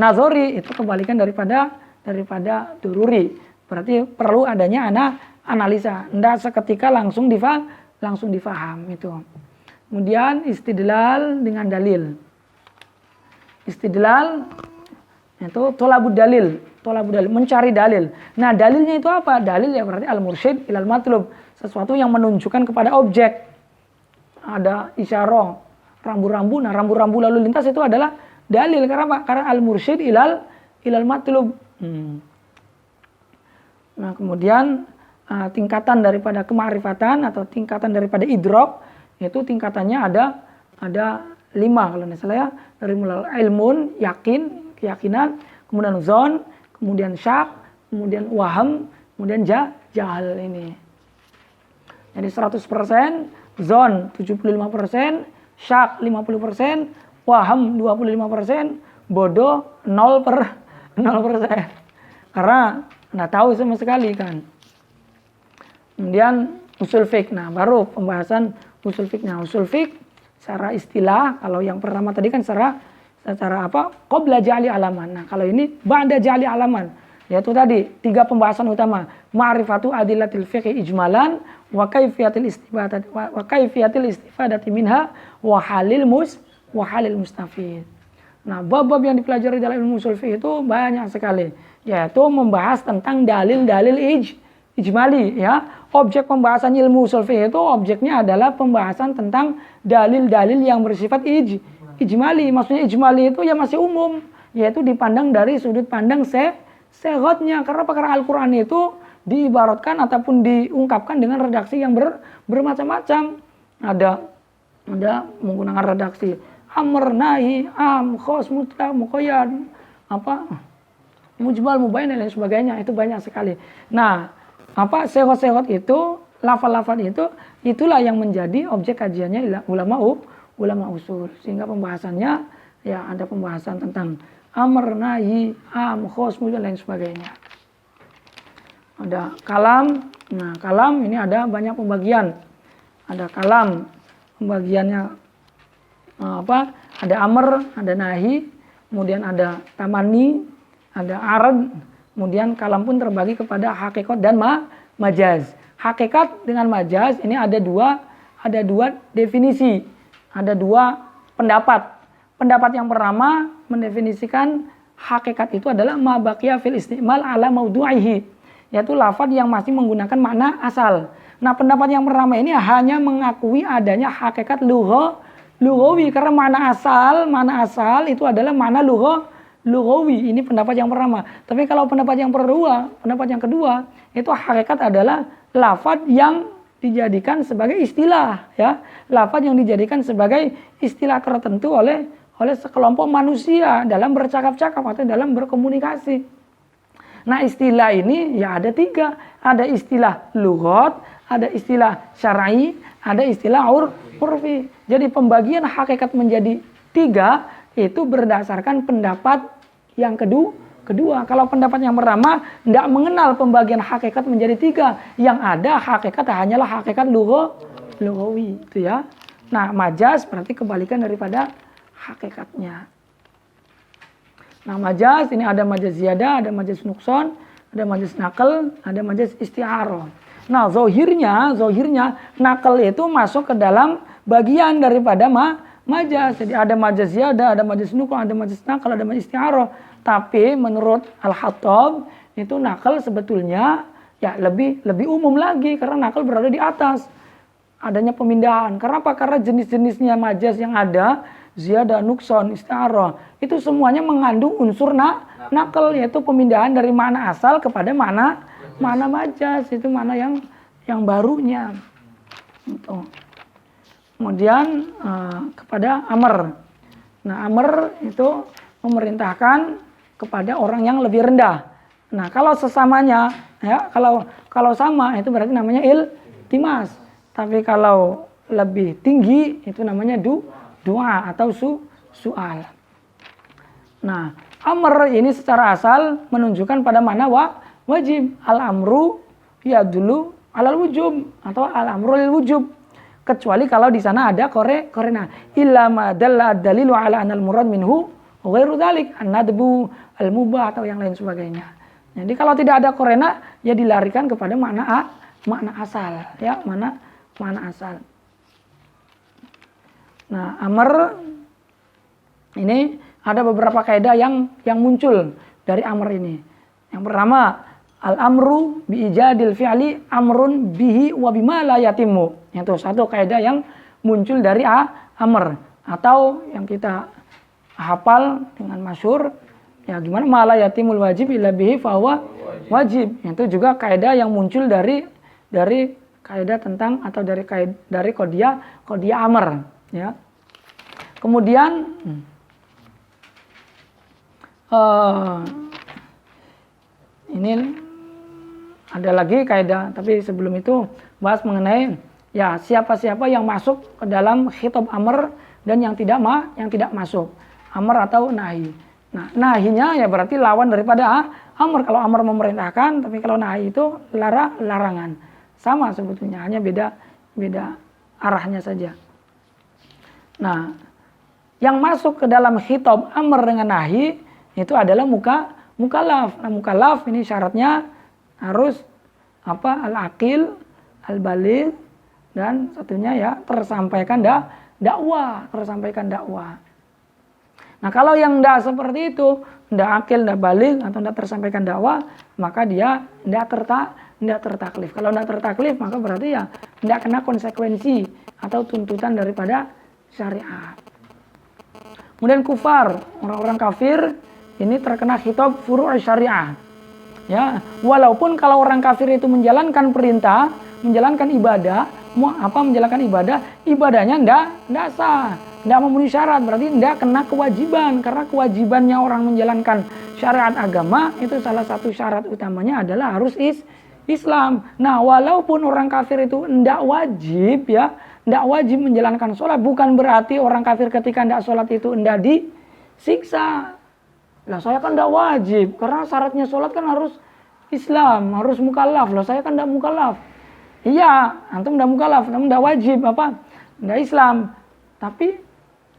nazori itu kebalikan daripada dururi. Berarti perlu adanya analisa. Tidak seketika langsung difaham itu. Kemudian istidlal dengan dalil. Istidlal itu tolabud dalil, mencari dalil. Nah dalilnya itu apa? Dalil ya berarti al-mursyid ilal matlub, sesuatu yang menunjukkan kepada objek. Ada isyarah, rambu-rambu. Nah rambu-rambu lalu lintas itu adalah dalil. Karena apa? Karena al-mursyid ilal matlub. Nah kemudian tingkatan daripada kema'rifatan atau tingkatan daripada idrok itu tingkatannya ada 5 kalau tidak salah ya. Dari mulai ilmun, yakin, keyakinan, kemudian zon, kemudian syak, kemudian waham, kemudian jahal ini. Jadi 100% zon 75%, syak 50%, waham 25%, bodoh 0%. Karena nggak tahu sama sekali kan. Kemudian usul fiqh. Nah, baru pembahasan usul fiqh. Nah, usul fiqh secara istilah, kalau yang pertama tadi kan secara apa? Qabla ja'li alaman. Nah, kalau ini ba'da ja'li alaman. Yaitu tadi 3 pembahasan utama. Ma'rifatu adillatil fiqh ijmalan wa kaifiyatil istifadati minha wa halil mustafid. Nah, bab-bab yang dipelajari dalam ilmu usul fiqh itu banyak sekali. Yaitu membahas tentang dalil-dalil ijmali ya. Objek pembahasan ilmu usul fiqh itu objeknya adalah pembahasan tentang dalil-dalil yang bersifat ijmali. Maksudnya ijmali itu ya masih umum, yaitu dipandang dari sudut pandang seghotnya. Karena perkara Al-Qur'an itu diibaratkan ataupun diungkapkan dengan redaksi yang bermacam-macam. Ada menggunakan redaksi amr, nahi, am, khos, mutlaq, muqayyad, mujmal, mubayyin dan lain sebagainya. Itu banyak sekali. Nah, seghot-seghot itu, lafal-lafal itu, itulah yang menjadi objek kajiannya ulama usul. Sehingga pembahasannya ya ada pembahasan tentang amr, nahi, am, khos, mutlaq dan lain sebagainya. Ada kalam. Nah, kalam ini ada banyak pembagian. Ada kalam, pembagiannya ada amr, ada nahi, kemudian ada tamani, ada arad, kemudian kalam pun terbagi kepada hakikat dan majaz. Hakikat dengan majaz ini ada dua definisi, ada 2 pendapat. Pendapat yang pertama mendefinisikan hakikat itu adalah ma baqiya fil istimal ala maudu'ihi, yaitu lafaz yang masih menggunakan makna asal. Nah, pendapat yang pertama ini hanya mengakui adanya hakikat lughawi karena makna asal itu adalah makna lughawi. Ini pendapat yang pertama. Tapi kalau pendapat yang kedua itu hakikat adalah lafaz yang dijadikan sebagai istilah ya. Lafaz yang dijadikan sebagai istilah tertentu oleh sekelompok manusia dalam bercakap-cakap atau dalam berkomunikasi. Nah, istilah ini ya ada 3. Ada istilah lughat, ada istilah syar'i, ada istilah urfi. Jadi pembagian hakikat menjadi 3 itu berdasarkan pendapat yang kedua. Kalau pendapat yang pertama tidak mengenal pembagian hakikat menjadi 3. Yang ada hakikat hanyalah hakikat lughawi itu ya. Nah, majaz berarti kebalikan daripada hakikatnya. Nah, majaz ini ada majaz ziyadah, ada majaz nukson, ada majaz nakal, ada majaz isti'arah. Nah, zohirnya nakal itu masuk ke dalam bagian daripada majaz. Jadi ada majaz ziyadah, ada majaz nukul, ada majaz nakal, ada majaz isti'arah. Tapi menurut Al-Khattab itu nakal sebetulnya ya lebih umum lagi karena nakal berada di atas adanya pemindahan. Karena apa? Karena jenis-jenisnya majaz yang ada ziyadah, nukson, isti'arah itu semuanya mengandung unsur nakal, yaitu pemindahan dari makna asal kepada makna majaz, itu makna yang barunya. Gitu. Kemudian kepada amr. Nah, amr itu memerintahkan kepada orang yang lebih rendah. Nah, kalau sesamanya ya, kalau sama itu berarti namanya iltimas. Tapi kalau lebih tinggi itu namanya doa atau soal. Nah, amr ini secara asal menunjukkan pada mana wajib. Al-amru ya dulu alal wujub atau al-amru lil wujub. Kecuali kalau di sana ada korena. Illa ma dalla dalilu ala anal murad minhu ghairu dzalik an-nadbu al-mubah atau yang lain sebagainya. Jadi kalau tidak ada korena ya dilarikan kepada makna asal ya, mana asal. Nah, amr ini ada beberapa kaidah yang muncul dari amr ini. Yang pertama, al-amru bi ijadil fi'li amrun bihi wa bima la yatimmu. Itu satu kaidah yang muncul dari amr atau yang kita hafal dengan masyhur ya, gimana ma la yatimul wajib illa bihi fa huwa wajib. Itu juga kaidah yang muncul dari kaidah tentang atau dari qadiyah amr ya. Kemudian ini ada lagi kaidah, tapi sebelum itu bahas mengenai ya siapa-siapa yang masuk ke dalam khitab amr dan yang tidak masuk amr atau nahi. Nah, nahinya ya berarti lawan daripada amr. Kalau amr memerintahkan, tapi kalau nahi itu larangan. Sama sebetulnya, hanya beda arahnya saja. Nah, yang masuk ke dalam khitab amr dengan nahi itu adalah mukallaf. Nah, mukallaf ini syaratnya harus al-aqil, al-baligh, dan satunya ya tersampaikan dakwah. Nah, kalau yang tidak seperti itu, tidak akil, tidak baligh atau tidak tersampaikan dakwah, maka dia tidak tertaklif. Kalau tidak tertaklif, maka berarti ya tidak kena konsekuensi atau tuntutan daripada syariat. Kemudian kufar, orang-orang kafir ini terkena khitab furu' syariah. Ya, walaupun kalau orang kafir itu menjalankan perintah, menjalankan ibadah, ibadahnya tidak sah, tidak memenuhi syarat, berarti tidak kena kewajiban. Karena kewajibannya orang menjalankan syariat agama itu salah satu syarat utamanya adalah harus Islam. Nah, walaupun orang kafir itu tidak wajib menjalankan sholat, bukan berarti orang kafir ketika tidak sholat itu tidak disiksa. Lah, saya kan tidak wajib, karena syaratnya sholat kan harus Islam, harus mukallaf. Lah, saya kan tidak mukallaf. Iya, antum tidak mukallaf, antum tidak wajib, tidak Islam. Tapi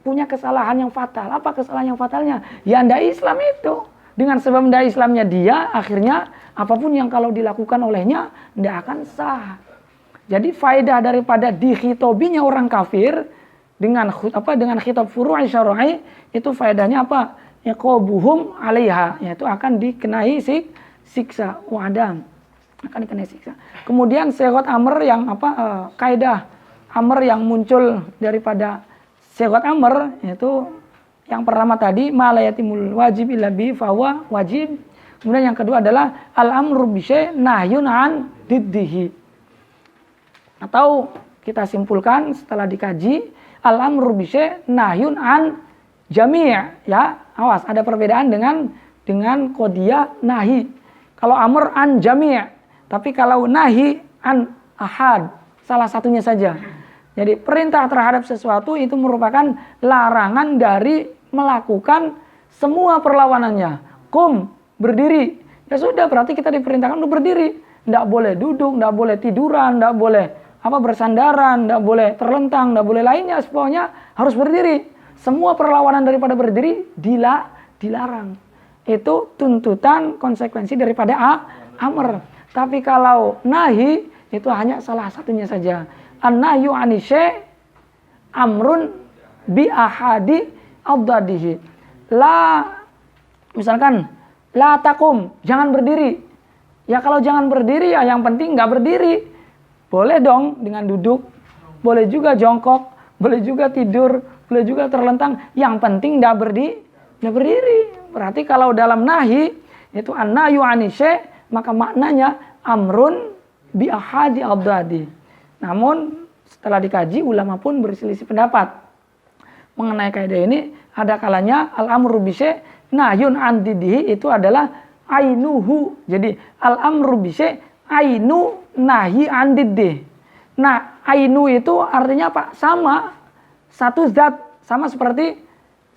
punya kesalahan yang fatal. Apa kesalahan yang fatalnya? Ya tidak Islam itu. Dengan sebab tidak Islamnya dia, akhirnya apapun yang kalau dilakukan olehnya tidak akan sah. Jadi faedah daripada dikhitobinya orang kafir dengan khitab furu' syar'i itu faedahnya apa? Iqabuhum 'alaiha, yaitu akan dikenai siksa wa'adam. Akan dikenai siksa. Kemudian sighat amr yang kaidah amr yang muncul daripada sighat amr yaitu yang pertama tadi ma la yatimul wajib illa bi fa huwa wajib. Kemudian yang kedua adalah al-amru bi syai' nahyun an diddihi. Atau kita simpulkan setelah dikaji, al-amru bi syai' nahyun an jami', ya. Awas, ada perbedaan dengan qadiyah nahi. Kalau amr an jami', tapi kalau nahi an ahad, salah satunya saja. Jadi perintah terhadap sesuatu itu merupakan larangan dari melakukan semua perlawanannya. Qum, berdiri. Ya sudah, berarti kita diperintahkan untuk berdiri. Tidak boleh duduk, tidak boleh tiduran, tidak boleh bersandaran, tidak boleh terlentang, tidak boleh lainnya. Pokoknya harus berdiri. Semua perlawanan daripada berdiri dilarang. Itu tuntutan konsekuensi daripada amr. Tapi kalau nahi itu hanya salah satunya saja. An-nahyu anisy amrun bi ahadi adadihi. Misalkan la takum, jangan berdiri. Ya kalau jangan berdiri ya yang penting nggak berdiri. Boleh dong dengan duduk, boleh juga jongkok, boleh juga tidur, boleh juga terlentang. Yang penting nggak berdiri. Berarti kalau dalam nahi itu an-nahyu anisy, maka maknanya amrun bi ahadi adadi. Namun setelah dikaji ulama pun berselisih pendapat mengenai kaidah ini. Ada kalanya al-amru bi syai' nahyun an didihi itu adalah ainuhu. Jadi al-amru bi syai' ainu nahi an didih. Nah, ainu itu artinya apa? Sama, satu zat, sama seperti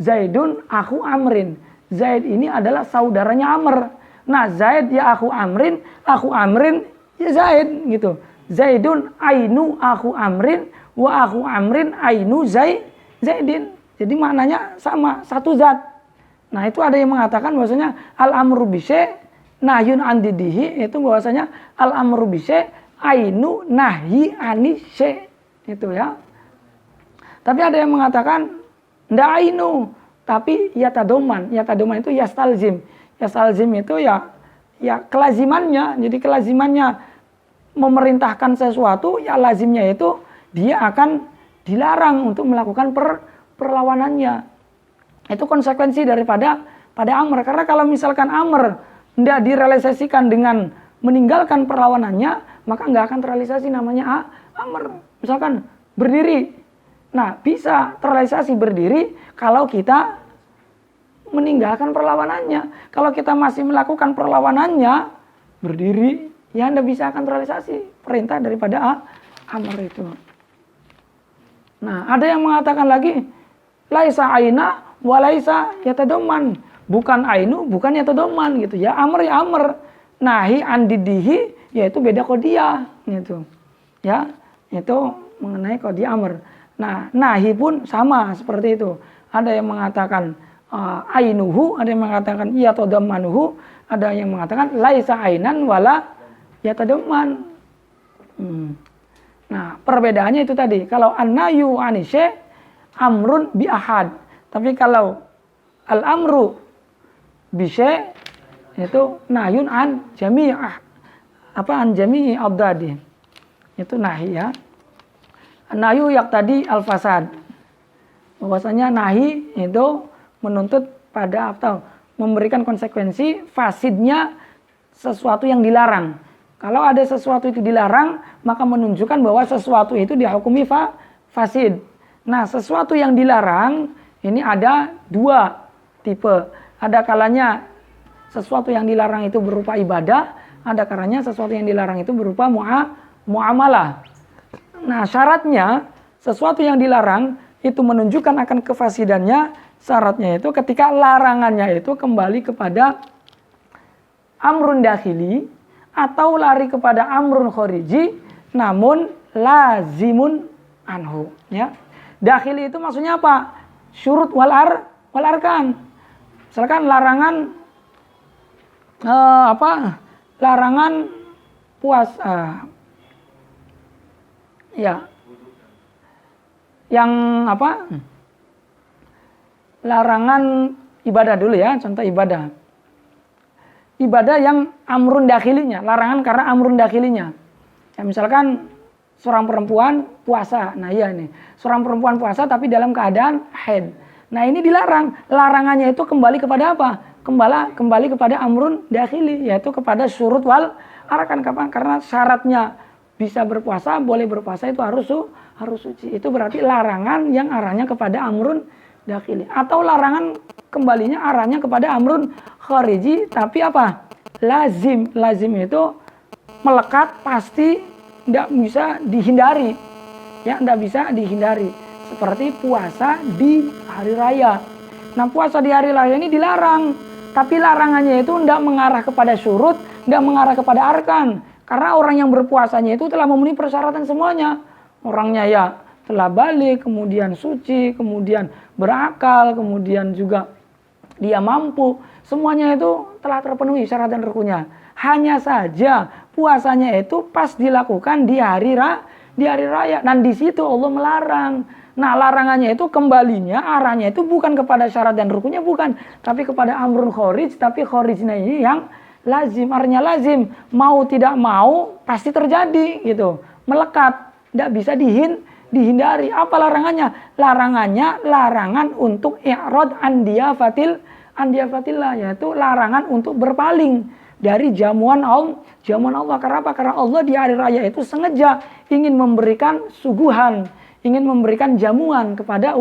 Zaidun akhu Amrin. Zaid ini adalah saudaranya Amr. Nah, Zaid ya akhu Amrin ya Zaid gitu. Zaidun ainu akhu Amrin wa akhu Amrin ainu Zaidin. Jadi maknanya sama, satu zat. Nah, itu ada yang mengatakan bahwasanya al-amru bi syai' nahyun an didihi, itu bahwasanya al-amru bi syai' ainu nahyi ani syai', itu ya. Tapi ada yang mengatakan ndak ainu, tapi yatadoman. Yatadoman itu yastalzim. Yastalzim itu ya kelazimannya. Jadi kelazimannya memerintahkan sesuatu, ya lazimnya itu dia akan dilarang untuk melakukan perlawanannya. Itu konsekuensi pada Amr. Karena kalau misalkan Amr tidak direalisasikan dengan meninggalkan perlawanannya, maka nggak akan terrealisasi namanya Amr. Misalkan berdiri. Nah, bisa terrealisasi berdiri kalau kita meninggalkan perlawanannya. Kalau kita masih melakukan perlawanannya, berdiri, ya Anda bisa akan terrealisasi perintah daripada Amr itu. Nah, ada yang mengatakan lagi, laisa aina wa laisa yatadomman. Bukan ainu, bukan yatadomman gitu ya. Amr ya Amr. Nahi andidihi yaitu beda qadiyah gitu. Ya, itu mengenai qadiyah Amr. Nah, nahi pun sama seperti itu. Ada yang mengatakan ainuhu, ada yang mengatakan yatadammanuhu, ada yang mengatakan laisa ainan wala yatadamman. Nah, perbedaannya itu tadi. Kalau an-nahyu anisy amrun bi ahad. Tapi kalau al-amru bi syai' itu nahyun an jami'ah. An jami'i adadi. Itu nahi ya. Nahyu yaqtadi al-fasad. Bahwasanya nahi itu menuntut pada atau memberikan konsekuensi fasidnya sesuatu yang dilarang. Kalau ada sesuatu itu dilarang, maka menunjukkan bahwa sesuatu itu dihukumi fasid. Nah, sesuatu yang dilarang ini ada dua tipe. Ada kalanya sesuatu yang dilarang itu berupa ibadah, ada kalanya sesuatu yang dilarang itu berupa muamalah. Nah, syaratnya sesuatu yang dilarang itu menunjukkan akan kefasidannya. Syaratnya itu ketika larangannya itu kembali kepada amrun dakhili atau lari kepada amrun khariji, namun lazimun anhu. Ya, dakhili itu maksudnya apa? Syurut wal arkan. Misalkan larangan larangan puasa. Ya. Yang larangan ibadah dulu ya, contoh ibadah. Ibadah yang amrun dakhilinya, larangan karena amrun dakhilinya. Ya, misalkan seorang perempuan puasa. Nah, iya nih. Seorang perempuan puasa tapi dalam keadaan haid. Nah, ini dilarang. Larangannya itu kembali kepada apa? Kembali kepada amrun dakhili, yaitu kepada syurut wal arkan. Karena syaratnya bisa berpuasa, boleh berpuasa itu harus suci. Itu berarti larangan yang arahnya kepada amrun dakhili. Atau larangan kembalinya arahnya kepada amrun khariji, tapi apa? Lazim. Lazim itu melekat, pasti, tidak bisa dihindari. Ya, tidak bisa dihindari. Seperti puasa di hari raya. Nah, puasa di hari raya ini dilarang. Tapi larangannya itu tidak mengarah kepada syurut, tidak mengarah kepada arkan. Karena orang yang berpuasanya itu telah memenuhi persyaratan semuanya. Orangnya ya telah balik, kemudian suci, kemudian berakal, kemudian juga dia mampu. Semuanya itu telah terpenuhi syarat dan rukunnya. Hanya saja puasanya itu pas dilakukan di hari raya. Dan di situ Allah melarang. Nah, larangannya itu kembalinya arahnya itu bukan kepada syarat dan rukunnya, bukan, tapi kepada amrun kharij. Tapi kharijnya ini yang lazim, artinya lazim, mau tidak mau pasti terjadi gitu, melekat, tidak bisa dihindari. Apa larangannya? Larangan untuk i'rad an diyafatillah, yaitu larangan untuk berpaling dari jamuan Allah. Kenapa? Karena Allah di hari raya itu sengaja ingin memberikan suguhan, ingin memberikan jamuan kepada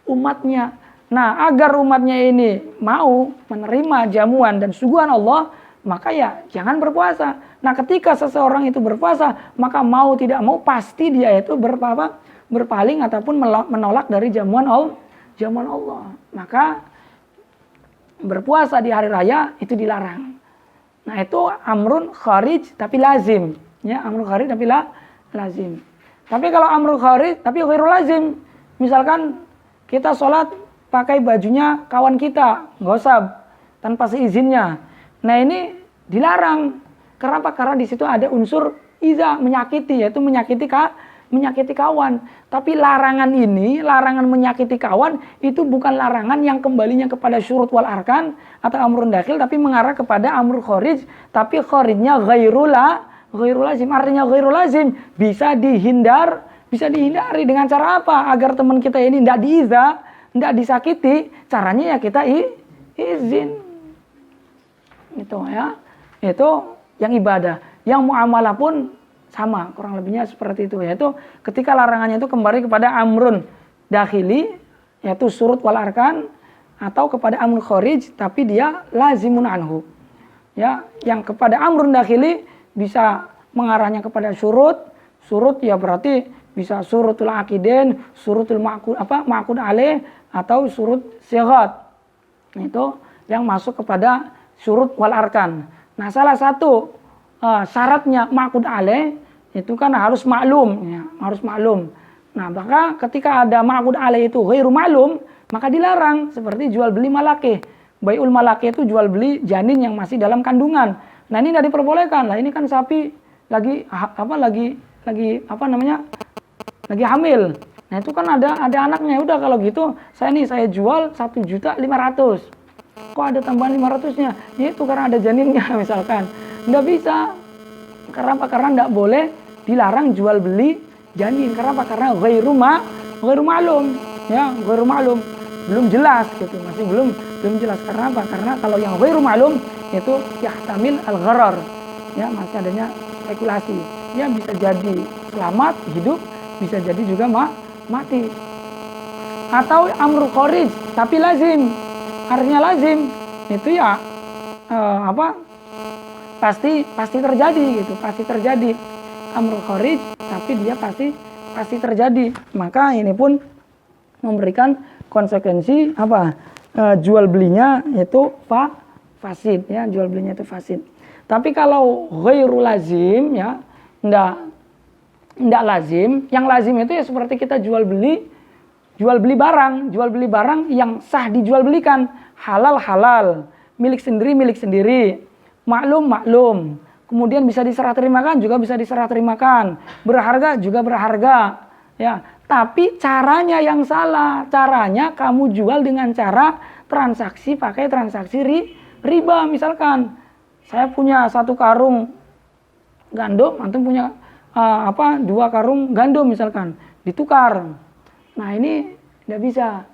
umatnya. Nah, agar umatnya ini mau menerima jamuan dan suguhan Allah, maka ya jangan berpuasa. Nah, ketika seseorang itu berpuasa, maka mau tidak mau pasti dia itu berpaling ataupun menolak dari jamuan Allah. Maka berpuasa di hari raya itu dilarang. Nah, itu amrun kharij tapi lazim, ya, amrun kharij tapi lazim. Tapi kalau amrun kharij tapi ghairul lazim, misalkan kita sholat pakai bajunya kawan kita, gosab tanpa seizinnya. Nah, ini dilarang. Kenapa? Karena di situ ada unsur iza, menyakiti, yaitu menyakiti kawan. Tapi larangan ini, larangan menyakiti kawan itu bukan larangan yang kembalinya kepada syurut wal arkan atau amrun dakhil, tapi mengarah kepada amrul kharij. Tapi kharijnya ghairul lazim. Artinya ghairul lazim bisa dihindari dengan cara apa? Agar teman kita ini tidak diiza, tidak disakiti, caranya ya kita izin. Itu ya. Itu yang ibadah. Yang muamalah pun sama, kurang lebihnya seperti itu, yaitu ketika larangannya itu kembali kepada amrun dakhili, yaitu surut wal arkan, atau kepada amrun kharij tapi dia lazimun anhu. Ya, yang kepada amrun dakhili bisa mengarahnya kepada surut ya berarti bisa surutul akiden, surutul ma'qud alaih, atau surut sighat. Itu yang masuk kepada surut wal arkan. Nah, salah satu syaratnya ma'qud alaih itu kan harus maklum, ya, harus maklum. Nah, maka ketika ada ma'qud alaih itu ghairu maklum, maka dilarang, seperti jual beli malakih. Bai'ul malakih itu jual beli janin yang masih dalam kandungan. Nah, ini tidak diperbolehkan. Lah, ini kan sapi lagi hamil. Nah, itu kan ada anaknya. Udah kalau gitu saya jual 1.500.000. Kok ada tambahan 500-nya? Ya itu karena ada janinnya misalkan. Nggak bisa. Kenapa? Karena nggak boleh dilarang jual beli janin. Kenapa? Karena ghairu ma'lum. Ya, ghairu ma'lum. Belum jelas gitu. Masih belum jelas. Karena apa? Karena kalau yang ghairu ma'lum itu yahtamil al-gharar. Ya, masih adanya spekulasi. Ya, bisa jadi selamat, hidup, bisa jadi juga mati. Atau amru kharij tapi lazim. Artinya lazim itu ya pasti terjadi gitu, pasti terjadi amrul kharij tapi dia pasti terjadi. Maka ini pun memberikan konsekuensi jual belinya itu fasid, ya, jual belinya itu fasid. Tapi kalau ghairul lazim, ya, enggak lazim. Yang lazim itu ya seperti kita jual beli barang yang sah dijual belikan, halal, milik sendiri, maklum, kemudian bisa diserah terimakan, juga bisa diserah terimakan, berharga juga berharga, ya. Tapi caranya yang salah, caranya kamu jual dengan cara pakai transaksi riba. Misalkan saya punya 1 karung gandum, antum punya 2 karung gandum misalkan, ditukar. Nah, ini tidak bisa,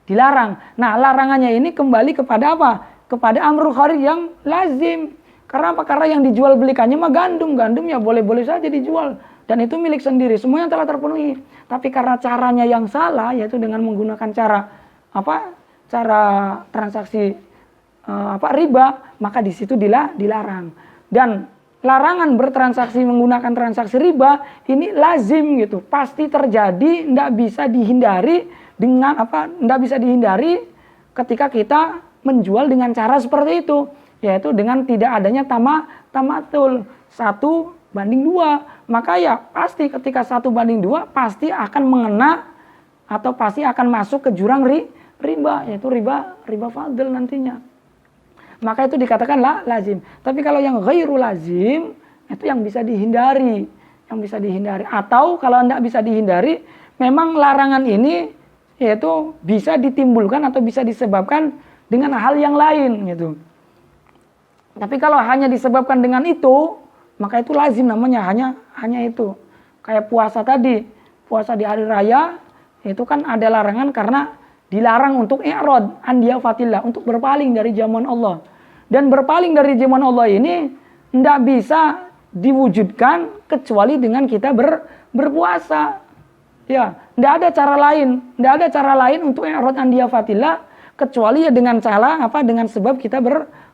dilarang. Nah, larangannya ini kembali kepada apa? Kepada amrul kharij yang lazim. Karena apa? Karena yang dijual belikannya mah gandum ya boleh-boleh saja dijual. Dan itu milik sendiri, semuanya telah terpenuhi. Tapi karena caranya yang salah, yaitu dengan menggunakan cara transaksi riba, maka di situ dilarang. Dan larangan bertransaksi menggunakan transaksi riba ini lazim gitu, pasti terjadi, tidak bisa dihindari ketika kita menjual dengan cara seperti itu, yaitu dengan tidak adanya tamatul 1:2. Maka ya pasti ketika 1:2 pasti akan mengena atau pasti akan masuk ke jurang riba, yaitu riba fadl nantinya. Maka itu dikatakan lazim. Tapi kalau yang ghairu lazim, itu yang bisa dihindari, atau kalau tidak bisa dihindari, memang larangan ini yaitu bisa ditimbulkan atau bisa disebabkan dengan hal yang lain gitu. Tapi kalau hanya disebabkan dengan itu, maka itu lazim namanya, hanya itu. Kayak puasa tadi, puasa di hari raya itu kan ada larangan karena dilarang untuk i'rad an diyafatillah, untuk berpaling dari jamuan Allah. Dan berpaling dari jamuan Allah ini tidak bisa diwujudkan kecuali dengan kita berpuasa. Ya, tidak ada cara lain untuk i'rad an diyafatillah kecuali ya dengan dengan sebab kita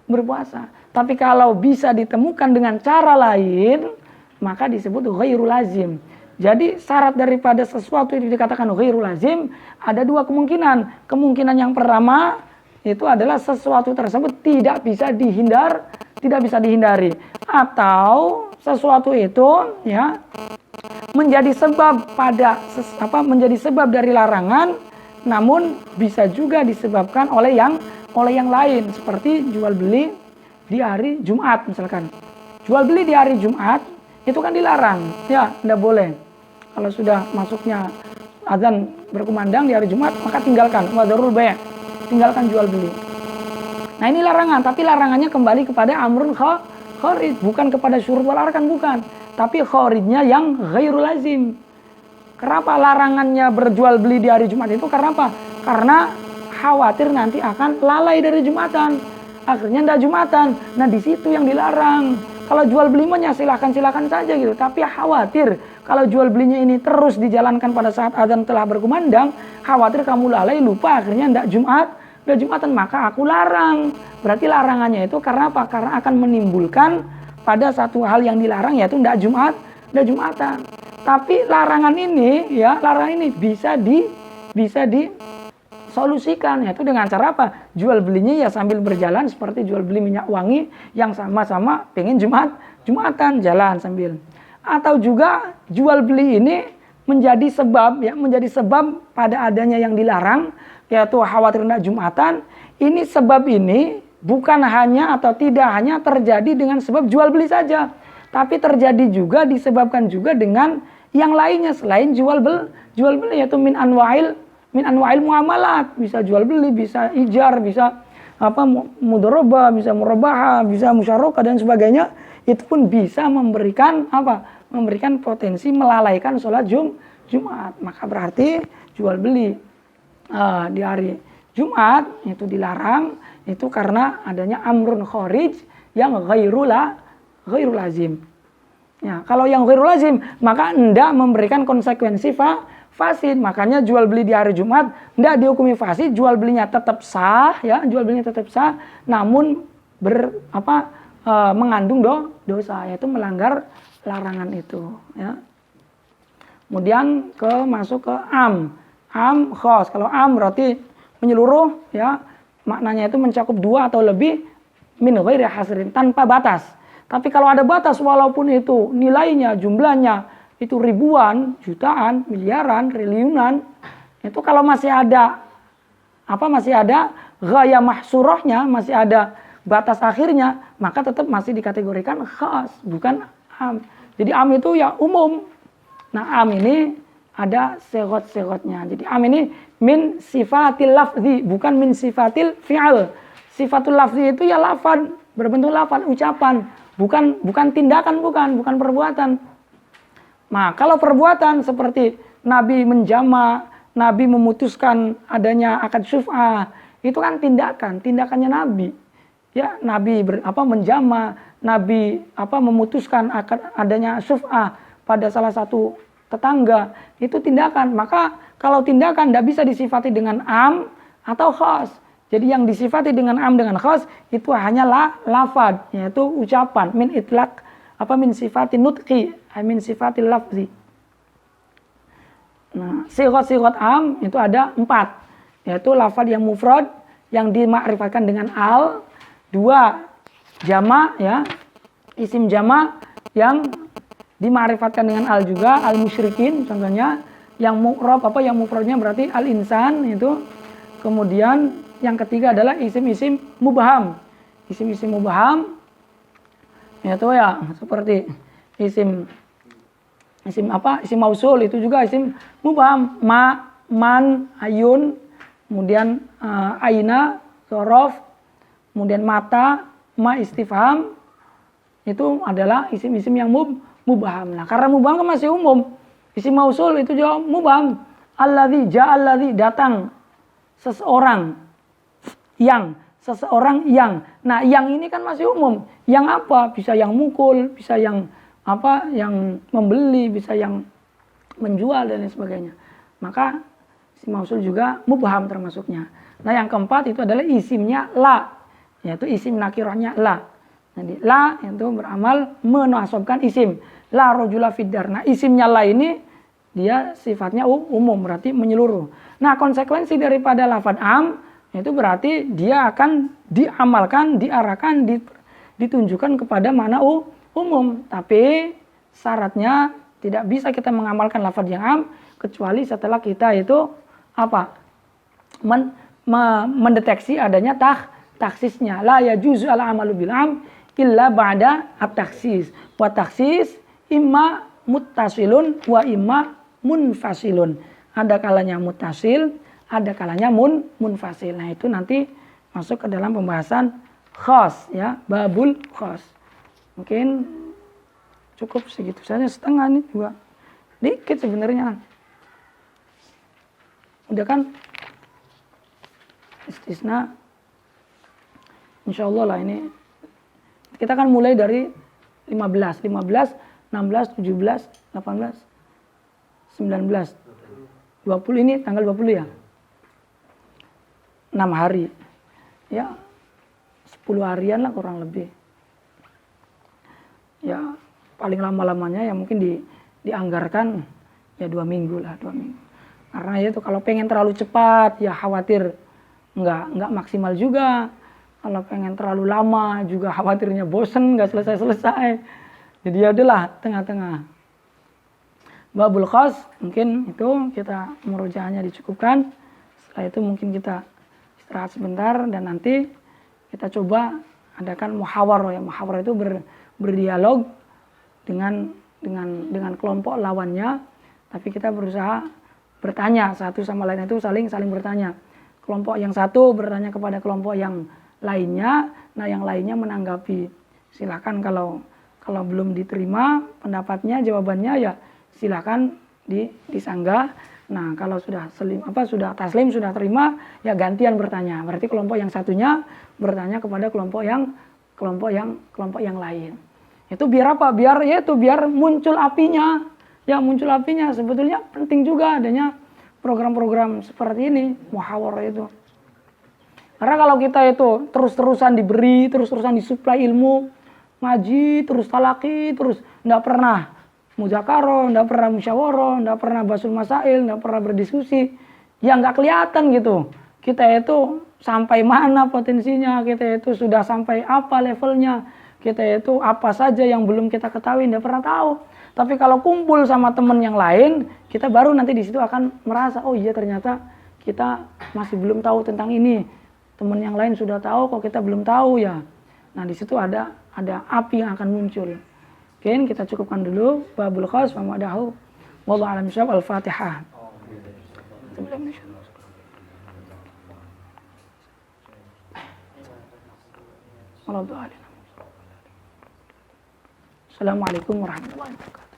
berpuasa. Tapi kalau bisa ditemukan dengan cara lain, maka disebut ghairul lazim. Jadi syarat daripada sesuatu itu dikatakan ghairul lazim ada dua kemungkinan. Kemungkinan yang pertama itu adalah sesuatu tersebut tidak bisa dihindari, atau sesuatu itu ya menjadi sebab dari larangan, namun bisa juga disebabkan oleh yang lain, seperti jual beli di hari Jumat misalkan. Jual beli di hari Jumat itu kan dilarang, ya tidak boleh. Kalau sudah masuknya azan berkumandang di hari Jumat, maka tinggalkan wadharul bai', tinggalkan jual beli. Nah ini larangan, tapi larangannya kembali kepada amrun kharij, bukan kepada syurut wal arkan, bukan. Tapi kharijnya yang ghairul lazim. Kenapa larangannya berjual beli di hari Jumat itu? Karena apa? Karena khawatir nanti akan lalai dari Jumatan, akhirnya tidak Jumatan. Nah di situ yang dilarang. Kalau jual beli mah silakan saja gitu. Tapi khawatir kalau jual belinya ini terus dijalankan pada saat azan telah berkumandang, khawatir kamu lalai lupa akhirnya tidak Jumatan, maka aku larang. Berarti larangannya itu karena apa? Karena akan menimbulkan pada satu hal yang dilarang, yaitu tidak Jumatan. Tapi larangan ini bisa disolusikan, yaitu dengan cara apa? Jual belinya ya sambil berjalan, seperti jual beli minyak wangi yang sama-sama pengen Jumatan jalan sambil. Atau juga jual beli ini menjadi sebab pada adanya yang dilarang, yaitu khawatir tidak Jumatan. Ini sebab ini bukan hanya atau tidak hanya terjadi dengan sebab jual beli saja, tapi terjadi juga disebabkan juga dengan yang lainnya selain jual beli, yaitu min anwa'il muamalat. Bisa jual beli, bisa ijar, bisa mudharabah, bisa murabahah, bisa musyarakah dan sebagainya. Itu pun bisa memberikan potensi melalaikan sholat Jumat. Maka berarti jual beli di hari Jumat itu dilarang, itu karena adanya amrun kharij yang ghairul lazim. Ya, kalau yang ghairul lazim maka hendak memberikan konsekuensi fasid. Makanya jual beli di hari Jumat hendak dihukumi fasid, jual belinya tetap sah, namun mengandung dosa, yaitu melanggar larangan itu, ya. Kemudian masuk ke am khos. Kalau am berarti menyeluruh, ya, maknanya itu mencakup dua atau lebih, min ghairi hasrin, tanpa batas. Tapi kalau ada batas, walaupun itu nilainya, jumlahnya itu ribuan, jutaan, miliaran, triliunan, itu kalau masih ada ghaya mahsurahnya, masih ada batas akhirnya, maka tetap masih dikategorikan khas, bukan am. Jadi am itu ya umum. Nah am ini ada segot-segotnya. Jadi am ini min sifatil lafzi, bukan min sifatil fi'al. Sifatul lafzi itu ya lafaz, berbentuk lafaz, ucapan, bukan tindakan, bukan perbuatan. Nah, kalau perbuatan seperti Nabi menjama, Nabi memutuskan adanya akad syuf'ah, itu kan tindakannya Nabi. Ya, Nabi menjama, Nabi memutuskan akad adanya syuf'ah pada salah satu tetangga, itu tindakan. Maka kalau tindakan tidak bisa disifati dengan am atau khas. Jadi yang disifati dengan am dengan khas itu hanyalah lafaz, yaitu ucapan, min itlaq min sifati nutqi, min sifati lafzi. Nah, sigot am itu ada 4, yaitu lafaz yang mufrad yang dimakrifatkan dengan al, 2 jama, ya, isim jama yang dimakrifatkan dengan al juga, al musyrikin contohnya, yang mu'rab yang mufradnya berarti al insan itu. Kemudian yang ketiga adalah isim-isim mubham. Isim-isim mubham yaitu ya seperti isim apa? Isim mausul itu juga isim mubham. Ma, man, ayun, kemudian aina, zorof, kemudian mata, ma istifham itu adalah isim-isim yang mubham. Nah, karena mubham kan masih umum. Isim mausul itu juga mubham. Alladzi ja'alladzi datang seseorang yang Nah, yang ini kan masih umum. Yang apa? Bisa yang mukul, bisa yang apa? Yang membeli, bisa yang menjual dan lain sebagainya. Maka isim mausul juga mubham termasuknya. Nah, yang keempat itu adalah isimnya la, yaitu isim nakirahnya la. Jadi la itu beramal menasabkan isim. La rajula fiddar. Nah, isimnya la ini dia sifatnya umum, berarti menyeluruh. Nah, konsekuensi daripada lafadz am itu berarti dia akan diamalkan, diarahkan, ditunjukkan kepada makna umum. Tapi syaratnya tidak bisa kita mengamalkan lafadz yang am kecuali setelah kita itu apa? Mendeteksi adanya taksisnya. La yajuzu al amalu bil am illa ba'da at-taksis. Wa taksis imma muttasilun wa imma munfasilun. Ada kalanya muttasil, ada kalanya munfasil. Nah, itu nanti masuk ke dalam pembahasan khas ya, babul khas. Mungkin cukup segitu saja, setengah ini juga. Dikit sebenarnya. Udah kan? Istisna. Insyaallah lah ini. Kita kan mulai dari 15, 16, 17, 18, 19. 20 ini tanggal 20 ya. 6 hari. Ya 10 harian lah kurang lebih. Ya paling lama-lamanya ya mungkin dianggarkan ya 2 minggu lah, 2 minggu. Karena itu kalau pengen terlalu cepat ya khawatir nggak maksimal juga. Kalau pengen terlalu lama juga khawatirnya bosen nggak selesai-selesai. Jadi ya udahlah tengah-tengah. Babul khas mungkin itu kita murojaahnya dicukupkan. Setelah itu mungkin kita istirahat sebentar dan nanti kita coba adakan muhawarah ya. Muhawarah itu berdialog dengan kelompok lawannya, tapi kita berusaha bertanya satu sama lain itu saling bertanya. Kelompok yang satu bertanya kepada kelompok yang lainnya, nah yang lainnya menanggapi. Silakan kalau belum diterima pendapatnya, jawabannya ya silakan disanggah. Nah, kalau sudah sudah taslim, sudah terima, ya gantian bertanya. Berarti kelompok yang satunya bertanya kepada kelompok yang lain. Itu biar apa? Biar muncul apinya. Ya, muncul apinya. Sebetulnya penting juga adanya program-program seperti ini, muhawarah itu. Karena kalau kita itu terus-terusan diberi, terus-terusan disuplai ilmu, ngaji, terus talaki, terus enggak pernah muzakarah, enggak pernah musyawarah, enggak pernah basul masail, enggak pernah berdiskusi, ya enggak kelihatan gitu. Kita itu sampai mana potensinya, kita itu sudah sampai apa levelnya, kita itu apa saja yang belum kita ketahui, enggak pernah tahu. Tapi kalau kumpul sama teman yang lain, kita baru nanti di situ akan merasa, oh iya ternyata kita masih belum tahu tentang ini. Teman yang lain sudah tahu, kok kita belum tahu ya. Nah, di situ ada api yang akan muncul. Oke, kita cukupkan dulu babul khas wa ma'dahu. Wallahu a'lam bishawab. Al-Fatihah. Assalamualaikum warahmatullahi wabarakatuh.